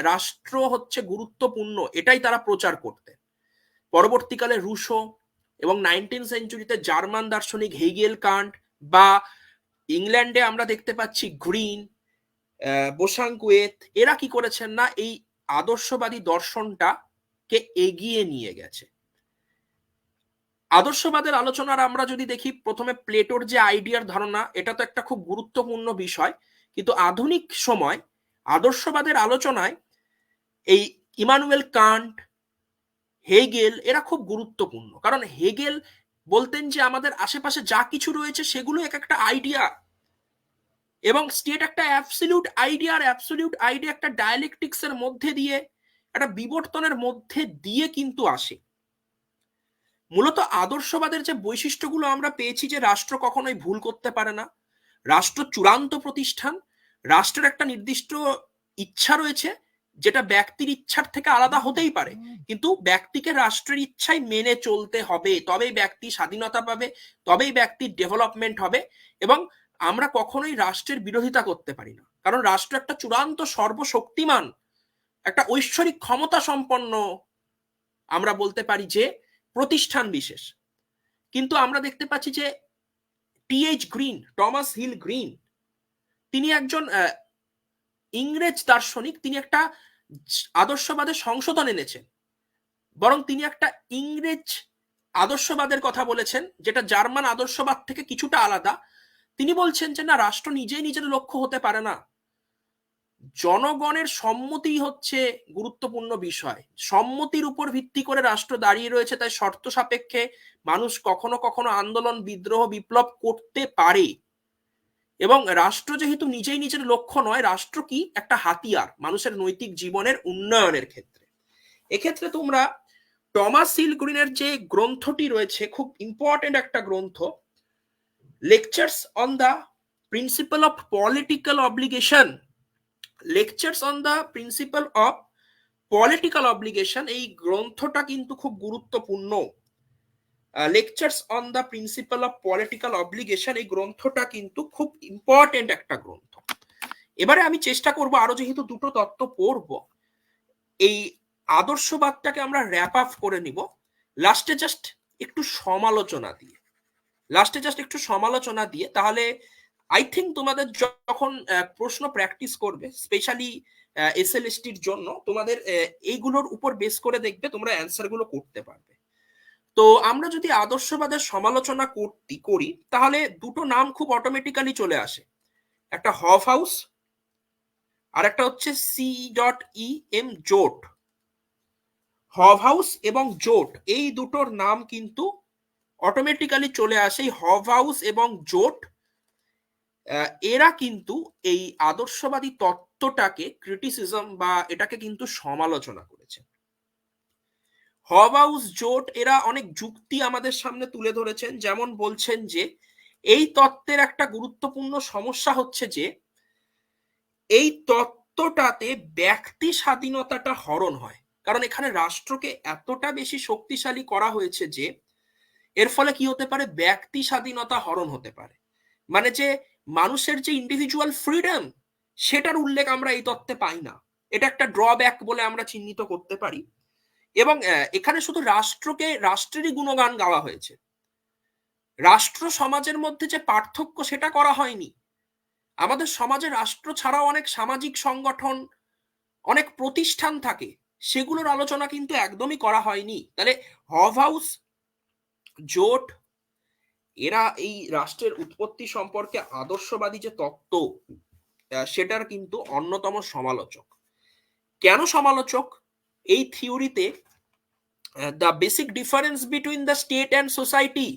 রাষ্ট্র হচ্ছে গুরুত্বপূর্ণ, এটাই তারা প্রচার করতেন। পরবর্তীকালে রুশো এবং 19 সেঞ্চুরিতে জার্মান দার্শনিক হেগেল, কান্ট, বা ইংল্যান্ডে আমরা দেখতে পাচ্ছি গ্রিন, বোসাঙ্কুয়েত, এরা কি করেছেন না, এই আদর্শবাদী দর্শনটাকে এগিয়ে নিয়ে গেছে। আদর্শবাদের আলোচনার আমরা যদি দেখি, প্রথমে প্লেটোর যে আইডিয়ার ধারণা, এটা তো একটা খুব গুরুত্বপূর্ণ বিষয়, কিন্তু আধুনিক সময় আদর্শবাদের আলোচনায় এই ইমানুয়েল কান্ট, হেগেল, এরা খুব গুরুত্বপূর্ণ। কারণ হেগেল বলতেন যে আমাদের আশেপাশে যা কিছু রয়েছে সেগুলো এক একটা আইডিয়া, এবং স্টেট একটা অ্যাবসলিউট আইডিয়া, আর অ্যাবসলিউট আইডিয়া একটা ডায়ালেকটিক্সের মধ্যে দিয়ে, একটা বিবর্তনের মধ্যে দিয়ে কিন্তু আসে। মূলত আদর্শবাদের যে বৈশিষ্ট্যগুলো আমরা পেয়েছি, যে রাষ্ট্র কখনোই ভুল করতে পারে না, রাষ্ট্র চূড়ান্ত প্রতিষ্ঠান, রাষ্ট্রের একটা নির্দিষ্ট ইচ্ছা রয়েছে যেটা ব্যক্তির ইচ্ছার থেকে আলাদা হতেই পারে, কিন্তু ব্যক্তিকে রাষ্ট্রের ইচ্ছাই মেনে চলতে হবে, তবেই ব্যক্তি স্বাধীনতা পাবে, তবেই ব্যক্তির ডেভেলপমেন্ট হবে। এবং আমরা কখনোই রাষ্ট্রের বিরোধিতা করতে পারি না, কারণ রাষ্ট্র একটা চূড়ান্ত সর্বশক্তিমান, একটা ঐশ্বরিক ক্ষমতা সম্পন্ন, আমরা বলতে পারি যে প্রতিষ্ঠান বিশেষ। কিন্তু আমরা দেখতে পাচ্ছি যে TH Green, Thomas Hill Green, তিনি একজন ইংরেজ দার্শনিক, তিনি একটা আদর্শবাদের সংশোধন এনেছেন, বরং তিনি একটা ইংরেজ আদর্শবাদের কথা বলেছেন, যেটা জার্মান আদর্শবাদ থেকে কিছুটা আলাদা। তিনি বলছেন যে না, রাষ্ট্র নিজেই নিজের লক্ষ্য হতে পারে না, জনগণের সম্মতি হচ্ছে গুরুত্বপূর্ণ বিষয়, সম্মতির উপর ভিত্তি করে রাষ্ট্র দাঁড়িয়ে রয়েছে। তাই শর্ত সাপেক্ষে মানুষ কখনো কখনো আন্দোলন, বিদ্রোহ, বিপ্লব করতে পারে, এবং রাষ্ট্র যেহেতু নিজেই নিজের লক্ষ্য নয়, রাষ্ট্র কি একটা হাতিয়ার মানুষের নৈতিক জীবনের উন্নয়নের ক্ষেত্রে। এক্ষেত্রে তোমরা টমাস হিল গ্রিনের যে গ্রন্থটি রয়েছে খুব ইম্পর্টেন্ট একটা গ্রন্থ, lectures on the principal of political obligation. Lectures on the principal of political obligation, এই গ্রন্থটা কিন্তু খুব গুরুত্বপূর্ণ। Lectures on the principal of political obligation, এই গ্রন্থটা কিন্তু খুব ইম্পর্টেন্ট একটা গ্রন্থ। এবারে আমি চেষ্টা করব, আরো যেহেতু দুটো তত্ত্ব পড়ব, এই আদর্শবাদটাকে আমরা র্যাপ আপ করে নিব লাস্টে জাস্ট একটু সমালোচনা দিয়ে। তাহলে আই থিঙ্ক তোমাদের যখন প্রশ্ন প্র্যাকটিস করবে, স্পেশালি এসএলএসটির জন্য, তোমাদের এইগুলোর উপর বেস করে দেখবে তোমরা অ্যান্সার গুলো করতে পারবে। তো আমরা যদি আদর্শবাদের সমালোচনা করি, তাহলে দুটো নাম খুব অটোমেটিক্যালি চলে আসে, একটা হফহাউস আর একটা হচ্ছে C.E.M. জোট। হফহাউস এবং জোট, এই দুটোর নাম কিন্তু অটোমেটিক্যালি চলে আসে। হফহাউস এবং জোট এরা কিন্তু এই আদর্শবাদী তত্ত্বটাকে ক্রিটিসিজম বা এটাকে কিন্তু সমালোচনা করেছে। হফহাউস জোট এরা অনেক যুক্তি আমাদের সামনে তুলে ধরেছেন, যেমন বলছেন যে এই তত্ত্বের একটা গুরুত্বপূর্ণ সমস্যা হচ্ছে যে এই তত্ত্বটাতে ব্যক্তি স্বাধীনতাটা হরণ হয়। কারণ এখানে রাষ্ট্রকে এতটা বেশি শক্তিশালী করা হয়েছে যে এর ফলে কি হতে পারে, ব্যক্তি স্বাধীনতা হরণ হতে পারে। মানে যে মানুষের যে ইন্ডিভিজুয়াল ফ্রিডম, সেটার উল্লেখ আমরা এই তত্ত্বে পাই না। এটা একটা ড্রব্যাক বলে আমরা চিহ্নিত করতে পারি। এবং এখানে শুধু রাষ্ট্রেরই গুণগান গাওয়া হয়েছে, রাষ্ট্র সমাজের মধ্যে যে পার্থক্য সেটা করা হয়নি। আমাদের সমাজে রাষ্ট্র ছাড়াও অনেক সামাজিক সংগঠন, অনেক প্রতিষ্ঠান থাকে, সেগুলোর আলোচনা কিন্তু একদমই করা হয়নি। তাহলে হফহাউস জোট এরা এই রাষ্ট্রের উৎপত্তি সম্পর্কে আদর্শবাদী যে তত্ত্ব, সেটার কিন্তু অন্যতম সমালোচক। কেন সমালোচক? এই থিওরিতে the basic difference between the state and society,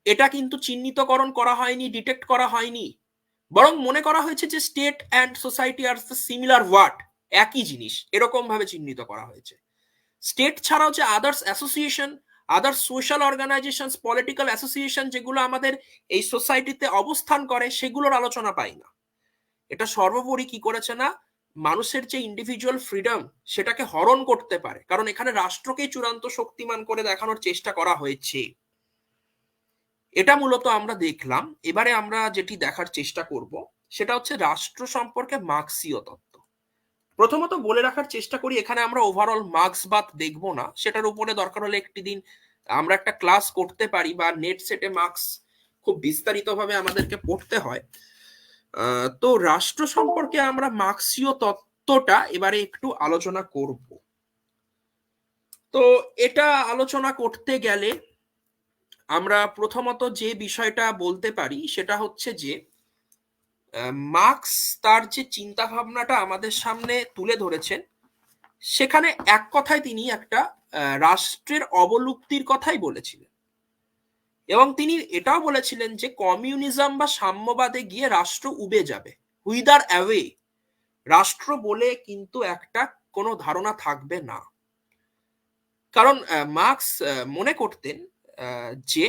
এটা কিন্তু চিহ্নিতকরণ করা হয়নি, ডিটেক্ট করা হয়নি, বরং মনে করা হয়েছে যে স্টেট অ্যান্ড সোসাইটি আর সিমিলার ওয়ার্ড, একই জিনিস, এরকম ভাবে চিহ্নিত করা হয়েছে। স্টেট ছাড়াও যে others association, others social organisation, political association যেগুলো আমাদের এই সোসাইটিতে অবস্থান করে, সেগুলোর আলোচনা পাই না। এটা সর্বোপরি কি করেছে না, মানুষের যে ইন্ডিভিজুয়াল ফ্রিডম সেটাকে হরণ করতে পারে, কারণ এখানে রাষ্ট্রকেই চূড়ান্ত শক্তিমান করে দেখানোর চেষ্টা করা হয়েছে। এটা মূলত আমরা দেখলাম। এবারে আমরা যেটি দেখার চেষ্টা করব সেটা হচ্ছে রাষ্ট্র সম্পর্কে মার্ক্সীয় তত্ত্ব। প্রথমত বলে রাখার চেষ্টা করি, এখানে আমরা ওভারঅল মার্ক্সবাদ দেখব না, সেটার উপরে দরকার হলে একটি দিন আমরা একটা ক্লাস করতে পারি, বা নেট সেটে মার্ক্স খুব বিস্তারিতভাবে আমাদেরকে পড়তে হয়। তো রাষ্ট্র সম্পর্কে আমরা মার্ক্সীয় তত্ত্বটা এবারে একটু আলোচনা করব। তো এটা আলোচনা করতে গেলে আমরা প্রথমত যে বিষয়টা বলতে পারি সেটা হচ্ছে যে মার্ক্স তার যে চিন্তা ভাবনাটা আমাদের সামনে তুলে ধরেছেন, সেখানে এক কথায় তিনি একটা রাষ্ট্রের অবলুপ্তির কথাই বলেছিলেন। এবং তিনি এটাও বলেছিলেন যে কমিউনিজম বা সাম্যবাদে গিয়ে রাষ্ট্র উবে যাবে, হুইদার অ্যাওয়ে, রাষ্ট্র বলে কিন্তু একটা কোনো ধারণা থাকবে না। কারণ মার্ক্স মনে করতেন যে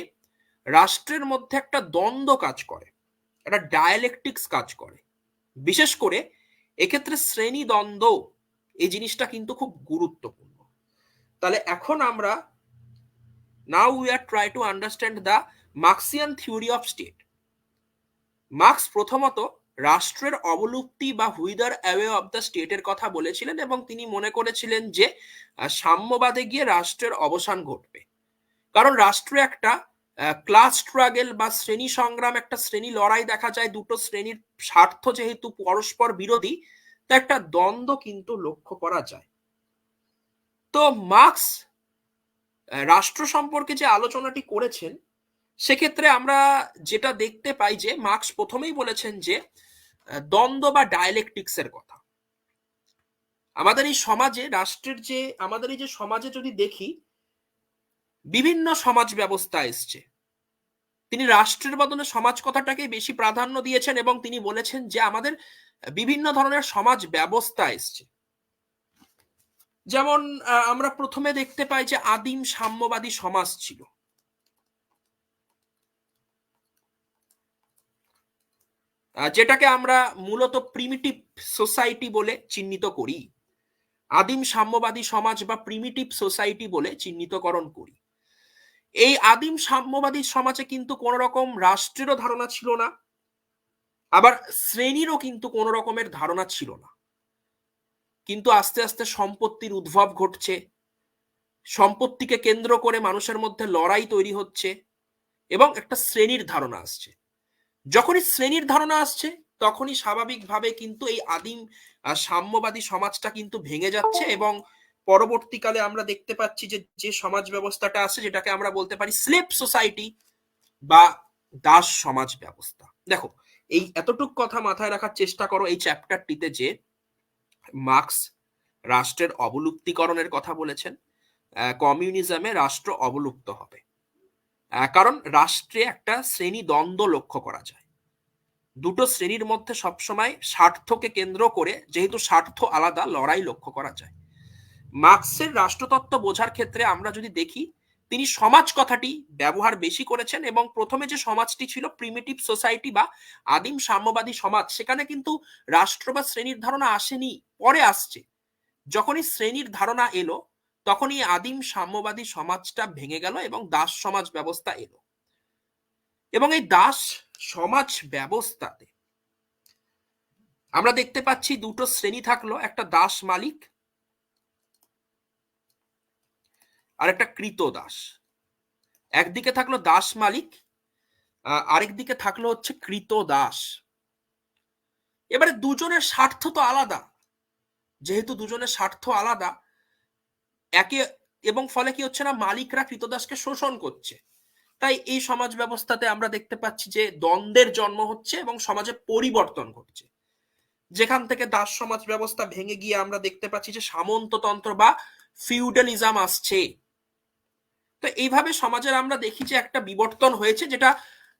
রাষ্ট্রের মধ্যে একটা দ্বন্দ্ব কাজ করে, একটা ডায়ালেকটিক্স কাজ করে। বিশেষ করে এক্ষেত্রে শ্রেণী দ্বন্দ্ব, এই জিনিসটা কিন্তু খুব গুরুত্বপূর্ণ। তাহলে এখন আমরা now we are try to understand the Marxian theory of state. Marx প্রথমত রাষ্ট্রের অবলুপ্তি বা হুইদার অ্যাওয়ে অফ দ্য স্টেটের কথা বলেছিলেন, এবং তিনি মনে করেছিলেন যে সাম্যবাদে গিয়ে রাষ্ট্রের অবসান ঘটবে। কারণ রাষ্ট্রে একটা ক্লাস স্ট্রাগল বা শ্রেণী সংগ্রাম, একটা শ্রেণী লড়াই দেখা যায়, দুটো শ্রেণীর স্বার্থ যেহেতু পরস্পর বিরোধী, তা একটা দ্বন্দ্ব কিন্তু লক্ষ্য করা যায়। তো মার্ক্স রাষ্ট্র সম্পর্কে যে আলোচনাটি করেছেন, সেক্ষেত্রে আমরা যেটা দেখতে পাই যে মার্ক্স প্রথমেই বলেছেন যে দ্বন্দ্ব বা ডায়ালেকটিক্সের কথা। আমাদের এই সমাজে, রাষ্ট্রের যে আমাদের এই যে সমাজে যদি দেখি, বিভিন্ন সমাজ ব্যবস্থা এসছে, তিনি রাষ্ট্রের বদলে সমাজ কথাটাকে বেশি প্রাধান্য দিয়েছেন, এবং তিনি বলেছেন যে আমাদের বিভিন্ন ধরনের সমাজ ব্যবস্থা এসছে। যেমন আমরা প্রথমে দেখতে পাই যে আদিম সাম্যবাদী সমাজ ছিল, যেটাকে আমরা মূলত প্রিমিটিভ সোসাইটি বলে চিহ্নিত করি। আদিম সাম্যবাদী সমাজ বা প্রিমিটিভ সোসাইটি বলে চিহ্নিতকরণ করি। এই আদিম সাম্যবাদী সমাজে কিন্তু কোন রকম রাষ্ট্রেরও ধারণা ছিল না, আবার শ্রেণীরও কিন্তু কোন রকমের ধারণা ছিল না। কিন্তু আস্তে আস্তে সম্পত্তির উদ্ভব ঘটছে, সম্পত্তিকে কেন্দ্র করে মানুষের মধ্যে লড়াই তৈরি হচ্ছে এবং একটা শ্রেণীর ধারণা আসছে। যখনই শ্রেণীর ধারণা আসছে তখনই স্বাভাবিকভাবে কিন্তু এই আদিম সাম্যবাদী সমাজটা কিন্তু ভেঙে যাচ্ছে এবং পরবর্তীকালে আমরা দেখতে পাচ্ছি যে যে সমাজ ব্যবস্থাটা আছে যেটাকে আমরা বলতে পারি স্লেভ সোসাইটি বা দাস সমাজ ব্যবস্থা। দেখো, এই এতটুক কথা মাথায় রাখার চেষ্টা করো এই চ্যাপ্টারটিতে যে মার্কস রাষ্ট্রের অবলুপ্তিকরণের কথা বলেছেন। কমিউনিজমে রাষ্ট্র অবলুপ্ত হবে, কারণ রাষ্ট্রে একটা শ্রেণী দ্বন্দ্ব লক্ষ্য করা যায়। দুটো শ্রেণীর মধ্যে সবসময় স্বার্থকে কেন্দ্র করে, যেহেতু স্বার্থ আলাদা, লড়াই লক্ষ্য করা যায়। মার্কসের রাষ্ট্রতত্ত্ব বোঝার ক্ষেত্রে আমরা যদি দেখি, তিনি সমাজ কথাটি ব্যবহার বেশি করেছেন এবং প্রথমে যে সমাজটি ছিল প্রিমিটিভ সোসাইটি বা আদিম সাম্যবাদী সমাজ, সেখানে কিন্তু রাষ্ট্র বা শ্রেণীর ধারণা আসেনি, পরে আসছে। যখনই শ্রেণীর ধারণা এলো তখনই আদিম সাম্যবাদী সমাজটা ভেঙে গেল এবং দাস সমাজ ব্যবস্থা এলো। এবং এই দাস সমাজ ব্যবস্থাতে আমরা দেখতে পাচ্ছি দুটো শ্রেণী থাকলো, একটা দাস মালিক আর একটা কৃত দাস। একদিকে থাকলো দাস মালিক, আরেক দিকে থাকলো হচ্ছে কৃত দাস। এবারে দুজনের স্বার্থ তো আলাদা, যেহেতু দুজনের স্বার্থ আলাদা একে, এবং ফলে কি হচ্ছে না, মালিকরা কৃতদাসকে শোষণ করছে। তাই এই সমাজ ব্যবস্থাতে আমরা দেখতে পাচ্ছি যে দ্বন্দ্বের জন্ম হচ্ছে এবং সমাজে পরিবর্তন ঘটছে। যেখান থেকে দাস সমাজ ব্যবস্থা ভেঙে গিয়ে আমরা দেখতে পাচ্ছি যে সামন্ততন্ত্র বা ফিউডালিজম আসছে। তো এইভাবে সমাজের আমরা দেখি যে একটা বিবর্তন হয়েছে, যেটা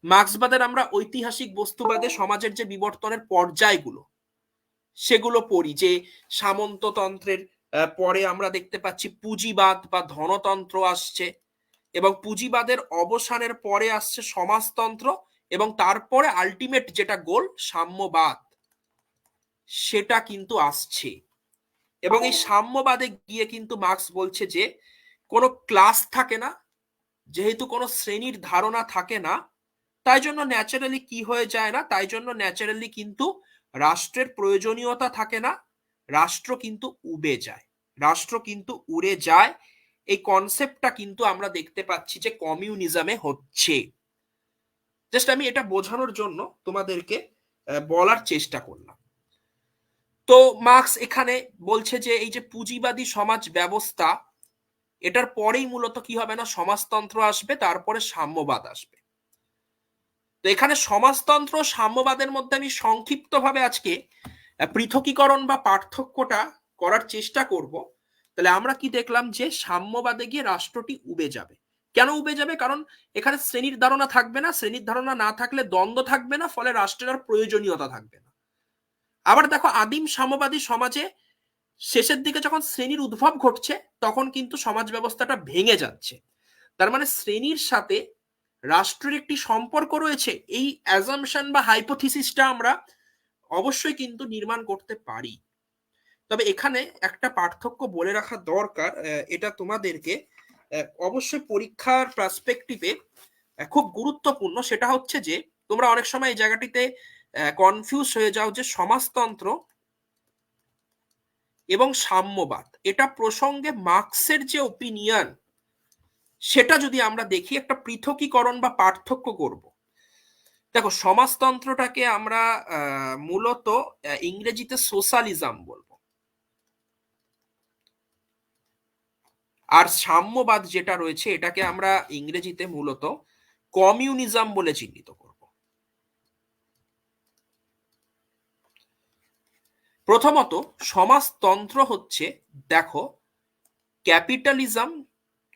মার্ক্সবাদের আমরা ঐতিহাসিক বস্তুবাদে সমাজের যে বিবর্তনের পর্যায়গুলো সেগুলো পড়ি, যে সামন্ততন্ত্রের পরে আমরা দেখতে পাচ্ছি পুঁজিবাদ বা ধনতন্ত্র আসছে, এবং পুঁজিবাদের অবসানের পরে আসছে সমাজতন্ত্র, এবং তারপরে আলটিমেট যেটা গোল সাম্যবাদ সেটা কিন্তু আসছে। এবং এই সাম্যবাদে গিয়ে কিন্তু মার্ক্স বলছে যে কোনো ক্লাস থাকে না, যেহেতু কোনো শ্রেণীর ধারণা থাকে না, তাই জন্য ন্যাচারালি কি হয়ে যায় না, তাই জন্য ন্যাচারালি কিন্তু রাষ্ট্রের প্রয়োজনীয়তা থাকে না, রাষ্ট্র কিন্তু উবে যায়, রাষ্ট্র কিন্তু উড়ে যায়। এই কনসেপ্টটা কিন্তু আমরা দেখতে পাচ্ছি যে কমিউনিজমে হচ্ছে। জাস্ট আমি এটা বোঝানোর জন্য তোমাদেরকে বলার চেষ্টা করলাম। তো মার্ক্স এখানে বলছে যে এই যে পুঁজিবাদী সমাজ ব্যবস্থা, এটার পরেই মূলত কি হবে না, সমাজতন্ত্র আসবে, তারপরে সাম্যবাদ আসবে। তো এখানে সমাজতন্ত্র সাম্যবাদের মধ্যে আমি সংক্ষিপ্তভাবে আজকে পৃথকীকরণ বা পার্থক্যটা করার চেষ্টা করব। তাহলে আমরা কি দেখলাম, যে সাম্যবাদে গিয়ে রাষ্ট্রটি উবে যাবে। কেন উবে যাবে? কারণ এখানে শ্রেণীর ধারণা থাকবে না, শ্রেণীর ধারণা না থাকলে দ্বন্দ্ব থাকবে না, ফলে রাষ্ট্রের আর প্রয়োজনীয়তা থাকবে না। আবার দেখো, আদিম সাম্যবাদী সমাজে শেষের দিকে যখন শ্রেণীর উদ্ভব ঘটছে তখন কিন্তু সমাজ ব্যবস্থাটা ভেঙে যাচ্ছে। তার মানে শ্রেণীর সাথে রাষ্ট্রের একটি সম্পর্ক রয়েছে, এই অ্যাজাম্পশন বা হাইপোথিসিসটা আমরা অবশ্যই কিন্তু নির্মাণ করতে পারি। তবে এখানে একটা পার্থক্য বলে রাখা দরকার, এটা তোমাদেরকে অবশ্যই পরীক্ষার পার্সপেক্টিভে খুব গুরুত্বপূর্ণ। সেটা হচ্ছে যে তোমরা অনেক সময় এই জায়গাটিতে কনফিউজ হয়ে যাও যে সমাজতন্ত্র এবং সাম্যবাদ এটা প্রসঙ্গে মার্ক্সের যে ওপিনিয়ন, সেটা যদি আমরা দেখি একটা পৃথকীকরণ বা পার্থক্য করব। দেখো, সমাজতন্ত্রটাকে আমরা মূলত ইংরেজিতে সোশ্যালিজম বলবো, আর সাম্যবাদ যেটা রয়েছে এটাকে আমরা ইংরেজিতে মূলত কমিউনিজম বলে চিহ্নিত করব। প্রথমত, সমাজতন্ত্র হচ্ছে, দেখো, ক্যাপিটালিজম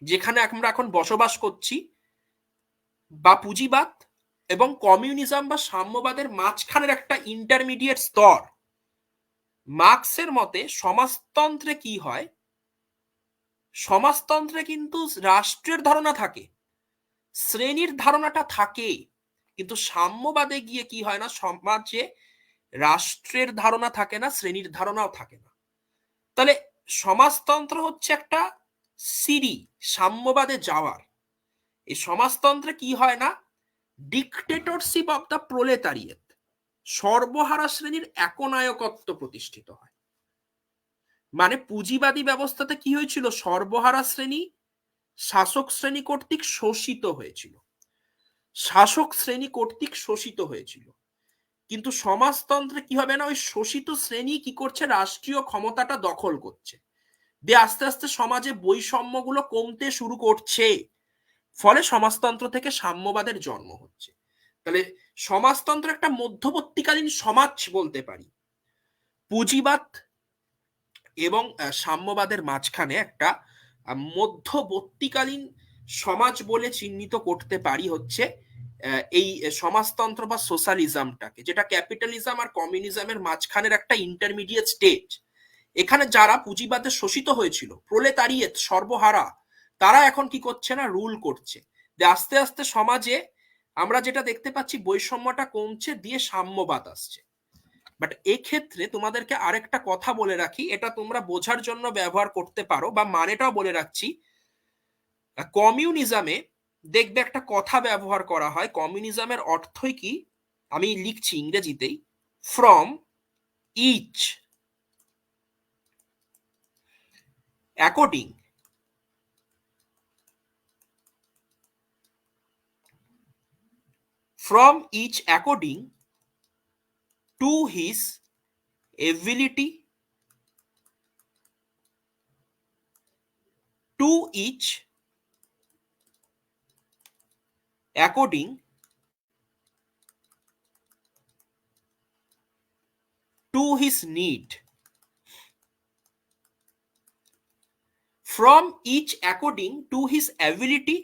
যেখানে আমরা এখন বসবাস করছি, বা পুঁজিবাদ, এবং কমিউনিজম বা সাম্যবাদের মাঝখানের একটা ইন্টারমিডিয়েট স্তর। মার্ক্সের মতে সমাজতন্ত্রে কি হয়, সমাজতন্ত্রে কিন্তু রাষ্ট্রের ধারণা থাকে, শ্রেণীর ধারণাটা থাকে, কিন্তু সাম্যবাদে গিয়ে কি হয় না, সমাজে রাষ্ট্রের ধারণা থাকে না, শ্রেণীর ধারণাও থাকে না। তাহলে সমাজতন্ত্র হচ্ছে একটা সিঁড়ি সাম্যবাদে যাওয়ার। এই সমাজতন্ত্রে কি হয় না, ডিকটেটরশিপ অফ দ্য প্রোলেতারিয়েট, সর্বহারা শ্রেণীর একনায়কত্ব প্রতিষ্ঠিত হয়। মানে পুঁজিবাদী ব্যবস্থাতে কি হয়েছিল, সর্বহারা শ্রেণী শাসক শ্রেণী কর্তৃক শোষিত হয়েছিল, শাসক শ্রেণী কর্তৃক শোষিত হয়েছিল। কিন্তু সমাজতন্ত্রে কি হবে না, ওই শোষিত শ্রেণী কি করছে, রাষ্ট্রীয় ক্ষমতাটা দখল করছে, দিয়ে আস্তে আস্তে সমাজে বৈষম্যগুলো কমতে শুরু করছে, ফলে সমাজতন্ত্র থেকে সাম্যবাদের জন্ম হচ্ছে। তাহলে সমাজতন্ত্র একটা মধ্যবর্তীকালীন সমাজ বলতে পারি, পুঁজিবাদ এবং সাম্যবাদের মাঝখানে একটা মধ্যবর্তীকালীন সমাজ বলে চিহ্নিত করতে পারি হচ্ছে এই সমাজতন্ত্র বা সোশ্যালিজমটাকে, যেটা ক্যাপিটালিজম আর কমিউনিজমের মাঝখানের একটা ইন্টারমিডিয়েট স্টেজ। এখানে যারা পুঁজিবাদে শোষিত হয়েছিল, প্রলেতারিয়েত সর্বহারা, তারা এখন কি করছে না, রুল করছে। আস্তে আস্তে সমাজে আমরা যেটা দেখতে পাচ্ছি, বৈষম্যটা কমছে, দিয়ে সাম্যবাদ আসছে। বাট এক্ষেত্রে তোমাদেরকে আরেকটা কথা বলে রাখি, এটা তোমরা বোঝার জন্য ব্যবহার করতে পারো, বা মানেটাও বলে রাখছি। কমিউনিজমে দেখবে একটা কথা ব্যবহার করা হয়, কমিউনিজমের অর্থই কি, আমি লিখছি ইংরেজিতেই, from each according from each according to his ability, to each according to his need, from each according to his ability,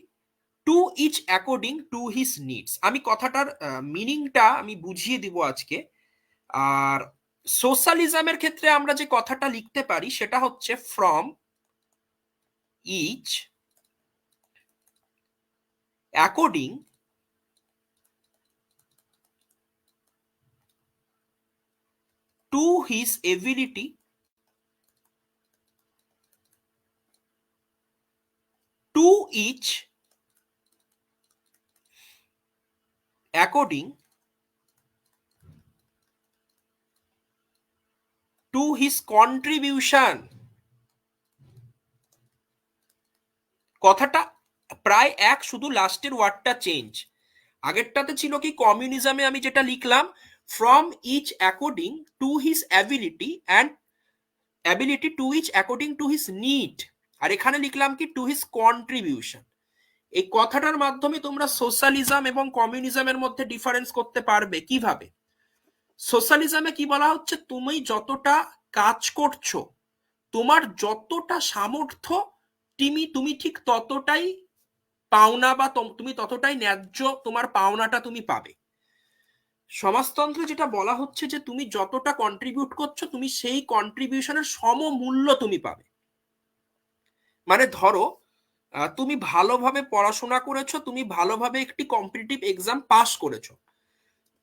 to each according to his needs. আমি কথাটার মিনিংটা আমি বুঝিয়ে দিব আজকে। আর সোশ্যালিজমের ক্ষেত্রে আমরা যে কথাটা লিখতে পারি সেটা হচ্ছে from each according to his ability, to each according to his contribution. কথাটা প্রায় এক, শুধু লাস্টের ওয়ার্ডটা চেঞ্জ। আগেরটাতে ছিল কি, কমিউনিজমে আমি যেটা লিখলাম, from each according to his ability and ability to each according to his need, আর এখানে লিখলাম কি, টু হিজ কন্ট্রিবিউশন। এই কথাটার মাধ্যমে তোমরা সোশ্যালিজম এবং কমিউনিজমের মধ্যে ডিফারেন্স করতে পারবে। কিভাবে? সোশ্যালিজমে কি বলা হচ্ছে, তুমি যতটা কাজ করছো, তোমার যতটা সামর্থ্য, তুমি ঠিক ততটাই পাওনা, বা তুমি ততটাই ন্যায্য, তোমার পাওনাটা তুমি পাবে। সমাজতন্ত্রে যেটা বলা হচ্ছে যে তুমি যতটা কন্ট্রিবিউট করছো, তুমি সেই কন্ট্রিবিউশনের সমমূল্য তুমি পাবে। মানে ধরো তুমি ভালোভাবে পড়াশোনা করেছো, তুমি ভালোভাবে একটি কম্পিটিটিভ এক্সাম পাস করেছো,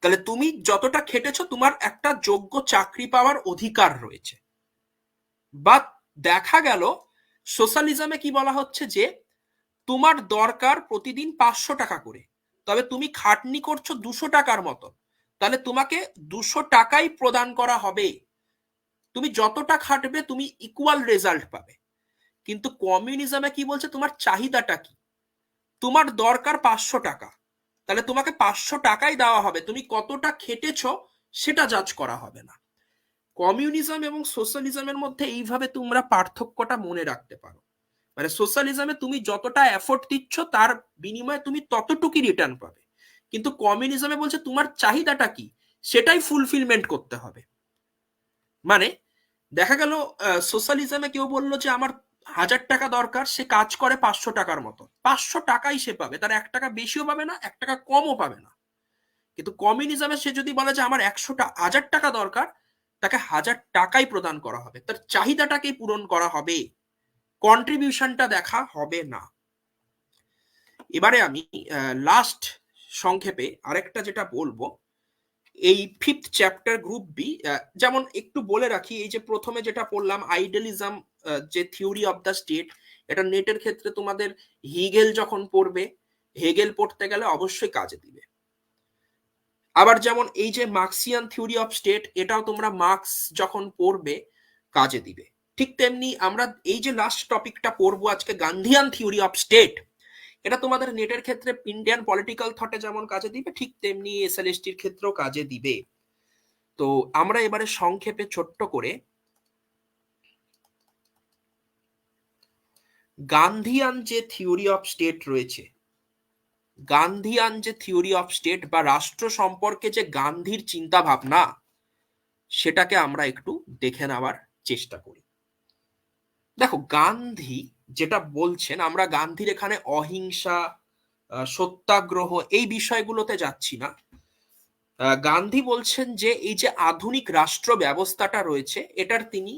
তাহলে তুমি যতটা খেটেছো, তোমার একটা যোগ্য চাকরি পাওয়ার অধিকার রয়েছে। বা দেখা গেল সোশ্যালিজমে কি বলা হচ্ছে, যে তোমার দরকার প্রতিদিন 500 টাকা করে, তবে তুমি খাটনি করছো 200 টাকার মতো, তাহলে তোমাকে 200 টাকাই প্রদান করা হবে। তুমি যতটা খাটবে তুমি ইকুয়াল রেজাল্ট পাবে। কিন্তু কমিউনিজমে কি বলছে, তোমার চাহিদাটা কি, তোমার দরকার 500 টাকা, তাহলে তোমাকে 500 টাকাই দেওয়া হবে, তুমি কতটা খেটেছো সেটা জাজ করা হবে না। কমিউনিজম এবং সোশ্যালিজমের মধ্যে এইভাবে তোমরা পার্থক্যটা মনে রাখতে পারো। মানে সোশ্যালিজমে তুমি যতটা এফোর্ট দিচ্ছ, তার বিনিময়ে তুমি ততটুকুই রিটার্ন পাবে। কিন্তু কমিউনিজমে বলছে তোমার চাহিদাটা কি, সেটাই ফুলফিলমেন্ট করতে হবে। মানে দেখা গেল সোশ্যালিজমে কেউ বললো যে আমার 1000 টাকা দরকার, সে কাজ করে 500 টাকার মতো, 500 টাকাই সে পাবে, তার 1 টাকা বেশিও পাবে না, 1 টাকা কমও পাবে না। কিন্তু কমিউনিজমে সে যদি বলে যে আমার 1000 টাকা দরকার, তাকে 1000 টাকাই প্রদান করা হবে, তার চাহিদাটাকেই পূরণ করা হবে। কন্ট্রিবিউশনটা দেখা হবে না। এবারে আমি লাস্ট সংক্ষেপে আরেকটা যেটা বলবো, এই ফিফথ চ্যাপ্টার গ্রুপ বি, যেমন একটু বলে রাখি, এই যে প্রথমে যেটা পড়লাম আইডিয়ালিজম, যে থিওরি অফ দ্য স্টেট, এটা নেটের ক্ষেত্রে তোমাদের হিগেল যখন পড়বে, হেগেল পড়তে গেলে অবশ্যই কাজে দিবে। আবার যেমন এই যে মার্কসিয়ান থিওরি অফ স্টেট, এটাও তোমরা মার্কস যখন পড়বে কাজে দিবে। ঠিক তেমনি আমরা এই যে লাস্ট টপিকটা পড়বো আজকে, গান্ধীয়ান থিওরি অফ স্টেট, এটা তোমাদের নেটের ক্ষেত্রে ইন্ডিয়ান পলিটিক্যাল থটে যেমন কাজে দিবে, ঠিক তেমনি এসএলএসটির ক্ষেত্রেও কাজে দিবে। তো আমরা এবারে সংক্ষেপে ছোট্ট করে গান্ধীয়ান যে থিওরি অফ স্টেট রয়েছে, গান্ধীয়ান যে থিওরি অফ স্টেট বা রাষ্ট্র সম্পর্কে যে গান্ধীর চিন্তা ভাবনা, সেটাকে আমরা একটু দেখে নেওয়ার চেষ্টা করি। দেখো, গান্ধী যেটা বলছেন, আমরা গান্ধীর এখানে অহিংসা, সত্যাগ্রহ এই বিষয়গুলোতে যাচ্ছি না। গান্ধী বলছেন যে এই যে আধুনিক রাষ্ট্র ব্যবস্থাটা রয়েছে, এটার তিনি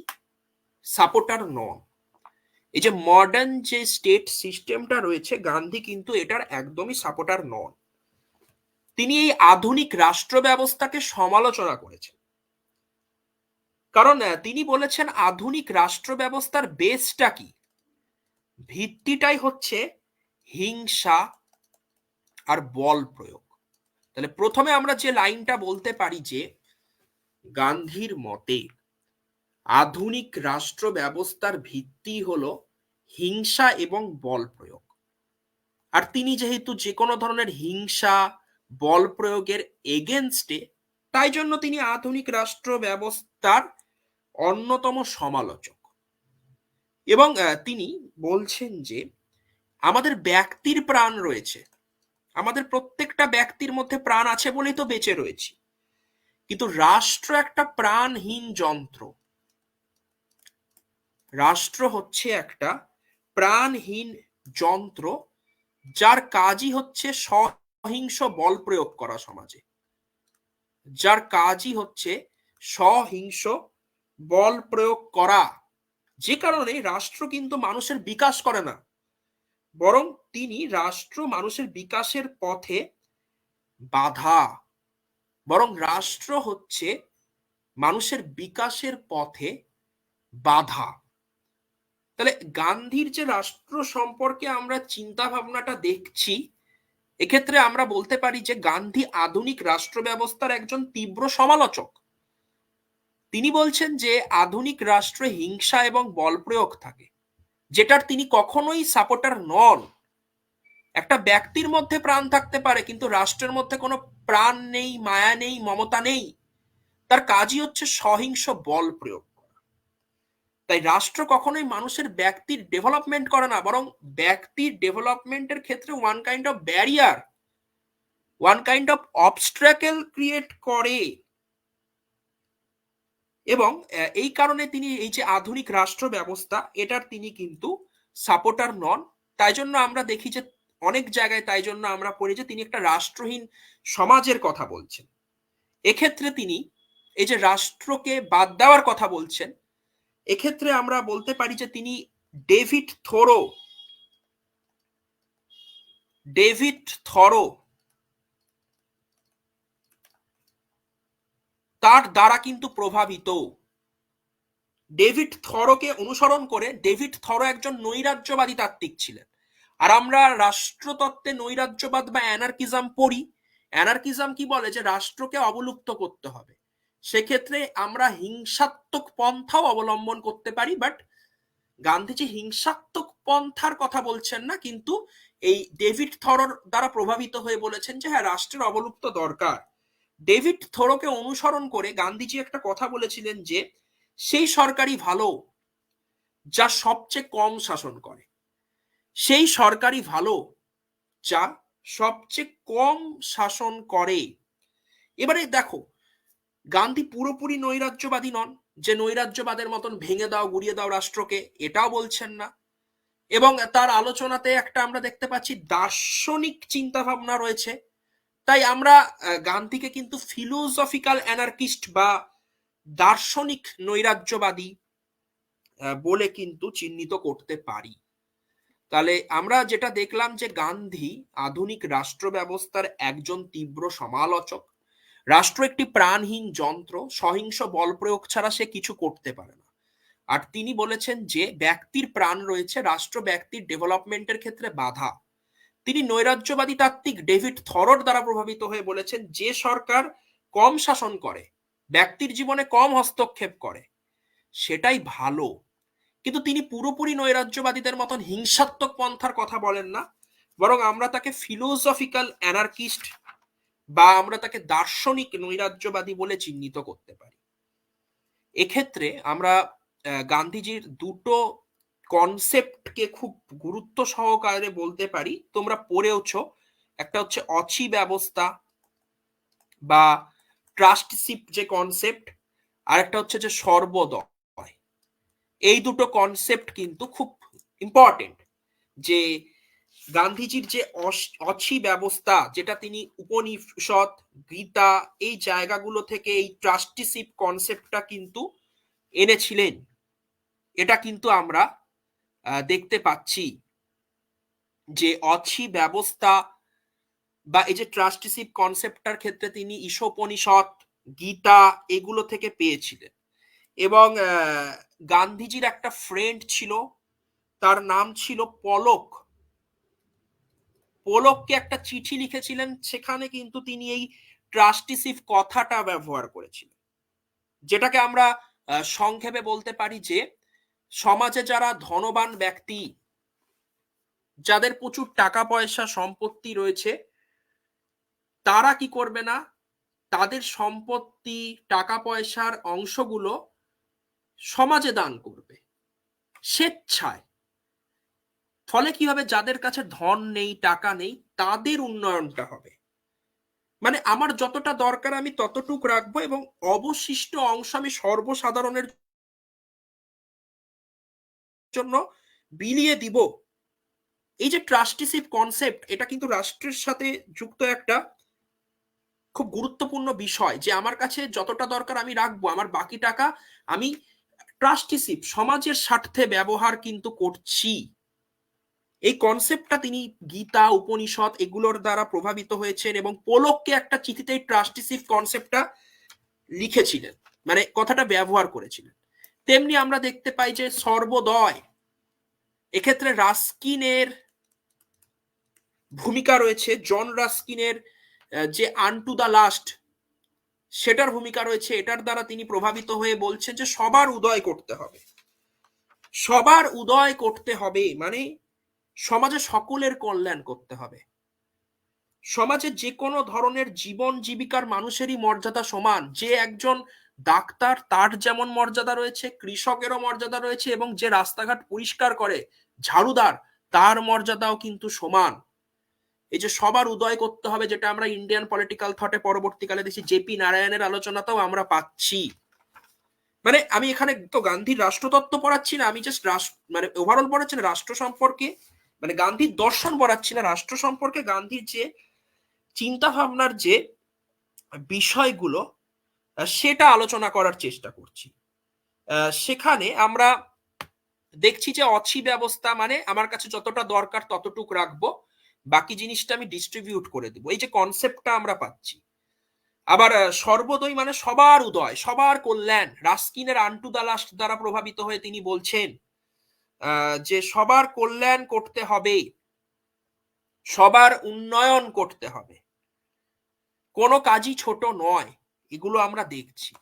সাপোর্টার নন। এই যে মডার্ন যে স্টেট সিস্টেমটা রয়েছে, গান্ধী কিন্তু এটার একদমই সাপোর্টার নন। তিনি এই আধুনিক রাষ্ট্র ব্যবস্থাকে সমালোচনা করেছেন, কারণ তিনি বলেছেন আধুনিক রাষ্ট্র ব্যবস্থার বেসটা কি, ভিত্তিটাই হচ্ছে হিংসা আর বল প্রয়োগ। তাহলে প্রথমে আমরা যে লাইনটা বলতে পারি যে গান্ধীর মতে আধুনিক রাষ্ট্র ব্যবস্থার ভিত্তি হলো হিংসা এবং বল প্রয়োগ। আর তিনি যেহেতু যে কোনো ধরনের হিংসা বল প্রয়োগের এগেনস্টে, তাই জন্য তিনি আধুনিক রাষ্ট্র ব্যবস্থার অন্যতম সমালোচক। এবং তিনি বলছেন যে আমাদের ব্যক্তির প্রাণ রয়েছে, আমাদের প্রত্যেকটা ব্যক্তির মধ্যে প্রাণ আছে বলেই তো বেঁচে রয়েছি, কিন্তু রাষ্ট্র একটা প্রাণহীন যন্ত্র। রাষ্ট্র হচ্ছে একটা প্রাণহীন যন্ত্র, যার কাজই হচ্ছে সহিংস বল প্রয়োগ করা সমাজে, যার কাজই হচ্ছে সহিংস বল প্রয়োগ করা। যে কারণে রাষ্ট্র কিন্তু মানুষের বিকাশ করে না, বরং তিনি রাষ্ট্র মানুষের বিকাশের পথে বাধা, বরং রাষ্ট্র হচ্ছে মানুষের বিকাশের পথে বাধা। তাহলে গান্ধীর যে রাষ্ট্র সম্পর্কে আমরা চিন্তা ভাবনাটা দেখছি, এক্ষেত্রে আমরা বলতে পারি যে গান্ধী আধুনিক রাষ্ট্র ব্যবস্থার একজন তীব্র সমালোচক। তিনি বলছেন যে আধুনিক রাষ্ট্রে হিংসা এবং বল প্রয়োগ থাকে, যেটার তিনি কখনোই সাপোর্টার নন। একটা ব্যক্তির মধ্যে প্রাণ থাকতে পারে, কিন্তু রাষ্ট্রের মধ্যে কোনো প্রাণ নেই, মায়া নেই, মমতা নেই, তার কাজই হচ্ছে সহিংস বল প্রয়োগ। তাই রাষ্ট্র কখনোই মানুষের ব্যক্তির ডেভেলপমেন্ট করে না, বরং ব্যক্তির ডেভেলপমেন্টের ক্ষেত্রে one kind of barrier, one kind of obstacle create করে। এবং এই কারণে তিনি এই যে আধুনিক রাষ্ট্র ব্যবস্থা, এটার তিনি কিন্তু সাপোর্টার নন। তাই জন্য আমরা দেখি যে অনেক জায়গায়, তাই জন্য আমরা পড়ি যে তিনি একটা রাষ্ট্রহীন সমাজের কথা বলছেন। এক্ষেত্রে তিনি এই যে রাষ্ট্রকে বাদ দেওয়ার কথা বলছেন, এক্ষেত্রে আমরা বলতে পারি যে তিনি ডেভিড থরো তার দ্বারা কিন্তু প্রভাবিত। ডেভিড থরোকে অনুসরণ করে, ডেভিড থরো একজন নৈরাজ্যবাদী তাত্ত্বিক ছিলেন। আর আমরা রাষ্ট্রতত্ত্বে নৈরাজ্যবাদ বা অ্যানার্কিজম পড়ি। অ্যানার্কিজম কি বলে, যে রাষ্ট্রকে অবলুপ্ত করতে হবে, সেক্ষেত্রে আমরা হিংসাত্মক পন্থাও অবলম্বন করতে পারি। বাট গান্ধীজি হিংসাত্মক পন্থার কথা বলছেন না, কিন্তু এই ডেভিড থরোর দ্বারা প্রভাবিত হয়ে বলেছেন যে হ্যাঁ, রাষ্ট্রের অবলুপ্ত দরকার। ডেভিড থোরোকে অনুসরণ করে গান্ধীজি একটা কথা বলেছিলেন যে সেই সরকারই ভালো যা সবচেয়ে কম শাসন করে, সেই সরকারই ভালো যা সবচেয়ে কম শাসন করে। এবারে দেখো, গান্ধী পুরোপুরি নৈরাজ্যবাদী নন, যে নৈরাজ্যবাদের মতন ভেঙে দাও, গুড়িয়ে দাও রাষ্ট্রকে, এটাও বলছেন না। এবং তার আলোচনাতে একটা আমরা দেখতে পাচ্ছি দার্শনিক চিন্তা ভাবনা রয়েছে। তাই আমরা গান্ধীকে কিন্তু ফিলোসফিক্যাল অ্যানার্কিস্ট বা দার্শনিক নৈরাজ্যবাদী বলে কিন্তু চিহ্নিত করতে পারি। তাহলে আমরা যেটা দেখলাম যে গান্ধী আধুনিক রাষ্ট্র ব্যবস্থার একজন তীব্র সমালোচক। রাষ্ট্র একটি প্রাণহীন যন্ত্র, সহিংস বল প্রয়োগ ছাড়া সে কিছু করতে পারে না। আর তিনি বলেছেন যে ব্যক্তির প্রাণ রয়েছে, রাষ্ট্র ব্যক্তির ডেভেলপমেন্টের ক্ষেত্রে বাধা। তিনি নৈরাজ্যবাদী তাত্ত্বিক ডেভিড থরর দ্বারা প্রভাবিত হয়ে বলেছেন যে সরকার কম শাসন করে, ব্যক্তির জীবনে কম হস্তক্ষেপ করে, সেটাই ভালো। কিন্তু তিনি পুরোপুরি নৈরাজ্যবাদীদের মতন হিংসাত্মক পন্থার কথা বলেন না, বরং আমরা তাকে ফিলোসফিক্যাল অ্যানার্কিস্ট বা আমরা তাকে দার্শনিক নৈরাজ্যবাদী বলে চিহ্নিত করতে পারি। এক্ষেত্রে আমরা গান্ধীজির দুটো কনসেপ্টকে খুব গুরুত্ব সহকারে বলতে পারি, তোমরা পড়েওছ। একটা হচ্ছে অচি ব্যবস্থা বা ট্রাস্টশিপ যে কনসেপ্ট, আর একটা হচ্ছে যে সর্বদয়। এই দুটো কনসেপ্ট কিন্তু খুব ইম্পর্টেন্ট। যে গান্ধীজির যে অচি ব্যবস্থা, যেটা তিনি উপনিষদ, গীতা এই জায়গাগুলো থেকে এই ট্রাস্টিশিপ কনসেপ্টটা কিন্তু এনেছিলেন, এটা কিন্তু আমরা দেখতে পাচ্ছি যে অচি ব্যবস্থা বা এই যে ট্রাস্টিশিপ কনসেপ্টটার ক্ষেত্রে তিনি ঈশোপনিষদ, গীতা এগুলো থেকে পেয়েছিলেন। এবং গান্ধীজির একটা ফ্রেন্ড ছিল, তার নাম ছিল পলক। পোলককে একটা চিঠি লিখেছিলেন, সেখানে কিন্তু তিনি এই ট্রাস্টিশিপ কথাটা ব্যবহার করেছিলেন, যেটাকে আমরা সংক্ষেপে বলতে পারি যে সমাজে যারা ধনবান ব্যক্তি, যাদের প্রচুর টাকা পয়সা সম্পত্তি রয়েছে, তারা কি করবে না, তাদের সম্পত্তি টাকা পয়সার অংশগুলো সমাজে দান করবে স্বেচ্ছায়। ফলে কি হবে, যাদের কাছে ধন নেই, টাকা নেই, তাদের উন্নয়নটা হবে। মানে আমার যতটা দরকার আমি ততটুক রাখবো এবং অবশিষ্ট অংশ আমি সর্বসাধারণের জন্য বিলিয়ে দিব। এই যে ট্রাস্টিশিপ কনসেপ্ট, এটা কিন্তু রাষ্ট্রের সাথে যুক্ত একটা খুব গুরুত্বপূর্ণ বিষয়, যে আমার কাছে যতটা দরকার আমি রাখবো, আমার বাকি টাকা আমি ট্রাস্টিশিপ সমাজের স্বার্থে ব্যবহার কিন্তু করছি। এই কনসেপ্টটা তিনি গীতা, উপনিষদ এগুলোর দ্বারা প্রভাবিত হয়েছেন এবং পোলককে একটা চিঠিতে এই ট্রাস্টিশিপ কনসেপ্টটা লিখেছিলেন, মানে কথাটা ব্যবহার করেছিলেন। তেমনি আমরা দেখতে পাই যে সর্বদয়, এক্ষেত্রে রাস্কিনের ভূমিকা রয়েছে, জন রাস্কিনের যে আনটু দ্য লাস্ট, সেটার ভূমিকা রয়েছে। এটার দ্বারা তিনি প্রভাবিত হয়ে বলছেন যে সবার উদয় করতে হবে, সবার উদয় করতে হবে, মানে সমাজে সকলের কল্যাণ করতে হবে। সমাজে যে কোনো ধরনের জীবন জীবিকার মানুষেরই মর্যাদা সমান। যে একজন ডাক্তার, তার যেমন মর্যাদা রয়েছে, কৃষকেরও মর্যাদা রয়েছে, এবং যে রাস্তাঘাট পরিষ্কার করে ঝাড়ুদার, তার মর্যাদাও কিন্তু সমান। এই যে সবার উদয় করতে হবে, যেটা আমরা ইন্ডিয়ান পলিটিক্যাল থটে পরবর্তীকালে দেখছি জেপি নারায়ণের আলোচনাতেও আমরা পাচ্ছি। মানে আমি এখানে তো গান্ধীর রাষ্ট্রতত্ত্ব পড়াচ্ছি না, আমি জাস্ট মানে ওভারঅল পড়াচ্ছি না রাষ্ট্র সম্পর্কে, মানে গান্ধীর দর্শন পড়াচ্ছি না, রাষ্ট্র সম্পর্কে গান্ধীর যে চিন্তা ভাবনার যে বিষয়গুলো সেটা আলোচনা করার চেষ্টা করছি। সেখানে আমরা দেখছি যে অচি ব্যবস্থা মানে আমার কাছে যতটা দরকার ততটুক রাখবো, বাকি জিনিসটা আমি ডিস্ট্রিবিউট করে দেবো, এই যে কনসেপ্টটা আমরা পাচ্ছি। আবার সর্বদয় মানে সবার উদয়, সবার কল্যাণ। রাস্কিনের আনটু দ্য লাস্ট দ্বারা প্রভাবিত হয়ে তিনি বলছেন যে সবার কল্যাণ করতে হবে, সবার উন্নয়ন করতে হবে, কোনো কাজই ছোট নয়, এগুলো আমরা দেখছি।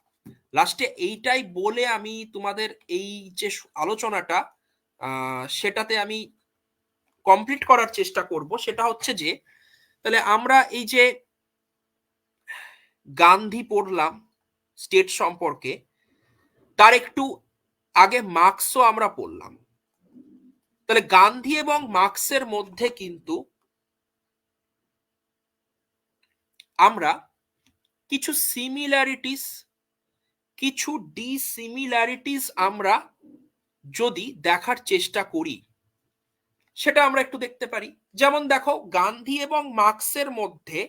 লাস্টে এইটাই বলে আমি তোমাদের এই যে আলোচনাটা সেটাতে আমি কমপ্লিট করার চেষ্টা করব। সেটা হচ্ছে যে তাহলে আমরা এই যে গান্ধী পড়লাম স্টেট সম্পর্কে, তার একটু আগে মার্কসও আমরা পড়লাম। তাহলে গান্ধী এবং মার্কসের মধ্যে কিন্তু আমরা কিছু সিমিলারিটিস, কিছু ডিসিমিলারিটিস আমরা যদি দেখার চেষ্টা করি, সেটা আমরা একটু দেখতে পারি। যেমন দেখো, গান্ধী এবং মার্কসের মধ্যে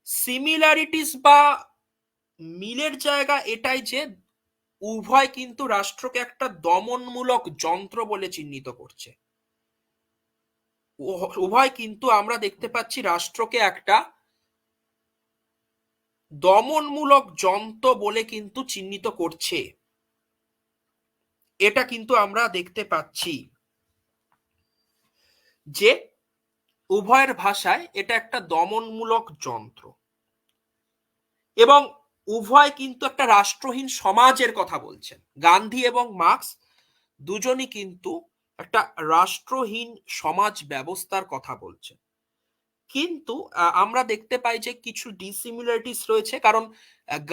সিমিলারিটিস বা মিলের জায়গা এটাই যে উভয় কিন্তু রাষ্ট্রকে একটা দমনমূলক যন্ত্র বলে চিহ্নিত করছে। উভয় কিন্তু আমরা দেখতে পাচ্ছি রাষ্ট্রকে একটা দমনমূলক যন্ত্র বলে কিন্তু চিহ্নিত করছে। এটা কিন্তু আমরা দেখতে পাচ্ছি যে উভয়ের ভাষায় এটা একটা দমনমূলক যন্ত্র, এবং উভয় কিন্তু একটা রাষ্ট্রহীন সমাজের কথা বলছেন। গান্ধী এবং মার্কস দুজনই কিন্তু একটা রাষ্ট্রহীন সমাজ ব্যবস্থার কথা বলছেন। কিন্তু আমরা দেখতে পাই যে কিছু ডিসিমিলারিটিস রয়েছে, কারণ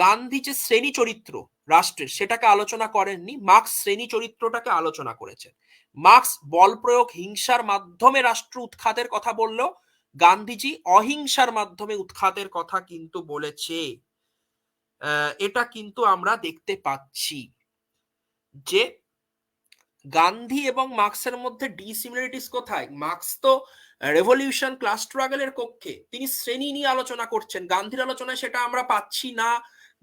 গান্ধী যে শ্রেণী চরিত্র রাষ্ট্রের সেটাকে আলোচনা করেননি, মার্কস শ্রেণী চরিত্রটাকে আলোচনা করেছেন। মার্কস বল প্রয়োগ হিংসার মাধ্যমে রাষ্ট্র উৎখাতের কথা বললেও গান্ধীজি অহিংসার মাধ্যমে উৎখাতের কথা কিন্তু বলেছে। এটা কিন্তু আমরা দেখতে পাচ্ছি যে গান্ধী এবং মার্কসের মধ্যে ডিসিমিলারিটিস কোথায়। মার্কস তো রেভলিউশন ক্লাস স্ট্রাগলের কক্ষে, তিনি শ্রেণী নিয়ে আলোচনা করছেন, গান্ধীর আলোচনায় সেটা আমরা পাচ্ছি না,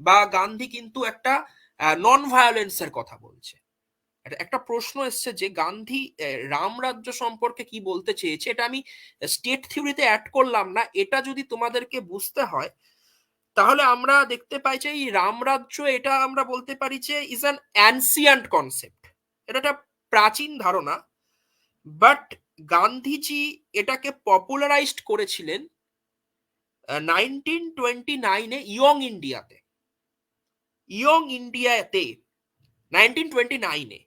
বা গান্ধী কিন্তু একটা নন ভায়োলেন্সের কথা বলছে। একটা প্রশ্ন এসছে যে গান্ধী রামরাজ্য সম্পর্কে কি বলতে চেয়েছে। এটা আমি স্টেট থিওরিতে অ্যাড করলাম না, এটা যদি তোমাদেরকে বুঝতে হয় তাহলে আমরা দেখতে পাই যে এই রামরাজ্য, এটা আমরা বলতে পারি যে ইজ অ্যান অ্যানসিয়েন্ট কনসেপ্ট, এটা একটা প্রাচীন ধারণা, বাট গান্ধীজি এটাকে পপুলারাইজড করেছিলেন 1929-এ ইয়ং ইন্ডিয়াতে। 1929-এ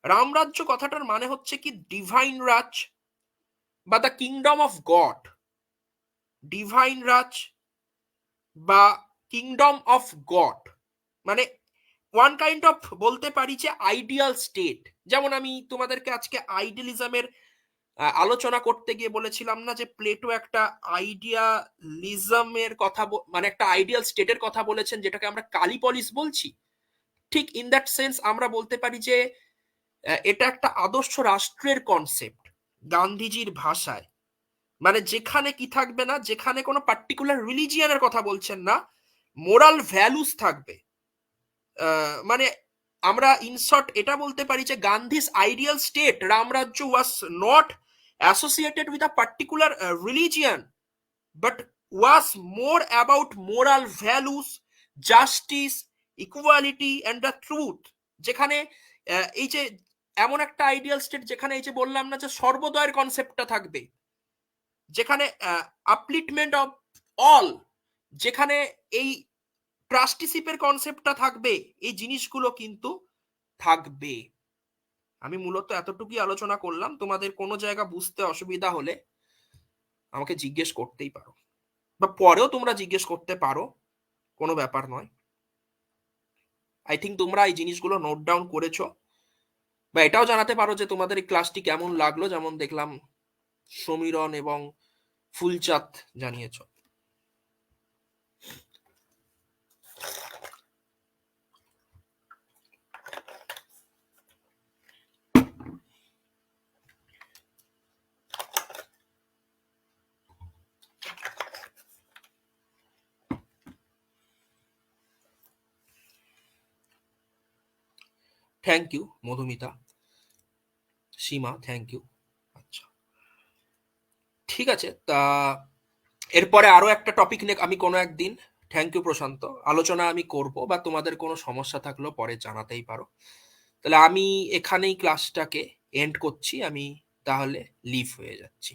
রামরাজ্য কথাটার মানে হচ্ছে কি ডিভাইন রাজ বা the kingdom of God. Divine raj বা কিংডম অফ গড মানে ওয়ান কাইন্ড অফ বলতে পারি যে আইডিয়াল স্টেট। যেমন আমি তোমাদেরকে আজকে আইডিয়ালিজমের আলোচনা করতে গিয়ে বলেছিলাম না যে প্লেটো একটা আইডিয়ালিজমের কথা, মানে একটা আইডিয়াল স্টেটের কথা বলেছেন যেটাকে আমরা কালিপলিস বলছি। ঠিক ইন দ্যাট সেন্স আমরা বলতে পারি যে এটা একটা আদর্শ রাষ্ট্রের কনসেপ্ট গান্ধীজির ভাষায়। মানে যেখানে কি থাকবে না, যেখানে কোনো পার্টিকুলার রিলিজিয়ানের কথা বলছেন না, মোরাল ভ্যালুস থাকবে। মানে আমরা ইনশর্ট এটা বলতে পারি যে Gandhi's ideal state Ram Rajya was not associated with a particular religion, but was more about moral values, justice, equality and the truth. যেখানে এই যে এমন একটা আইডিয়াল স্টেট যেখানে এই যে বললাম না যে সর্বোদয়ের কনসেপ্টটা থাকবে, যেখানে আপলিটমেন্ট অফ অল, যেখানে এই ট্রাস্টিশিপের কনসেপ্টটা থাকবে, এই জিনিসগুলো কিন্তু থাকবে। আমি মূলত এতটুকুই আলোচনা করলাম। তোমাদের কোনো জায়গা বুঝতে অসুবিধা হলে আমাকে জিজ্ঞেস করতেই পারো, বা পরেও তোমরা জিজ্ঞেস করতে পারো, কোনো ব্যাপার নয়। আই থিঙ্ক তোমরা এই জিনিসগুলো নোট ডাউন করেছো, বা এটাও জানাতে পারো যে তোমাদের এই ক্লাসটি কেমন লাগলো, যেমন দেখলাম সমীরণ এবং ফুলচাঁদ জানিয়েছো। Thank you Madhumita, Seema, thank you. আচ্ছা, ঠিক আছে। তা এরপরে আরো একটা টপিক নিয়ে আমি কোনো একদিন, থ্যাংক ইউ প্রশান্ত, আলোচনা আমি করব, বা তোমাদের কোনো সমস্যা থাকলেও পরে জানাতেই পারো। তাহলে আমি এখানেই ক্লাসটাকে এন্ড করছি, আমি তাহলে লিভ হয়ে যাচ্ছি।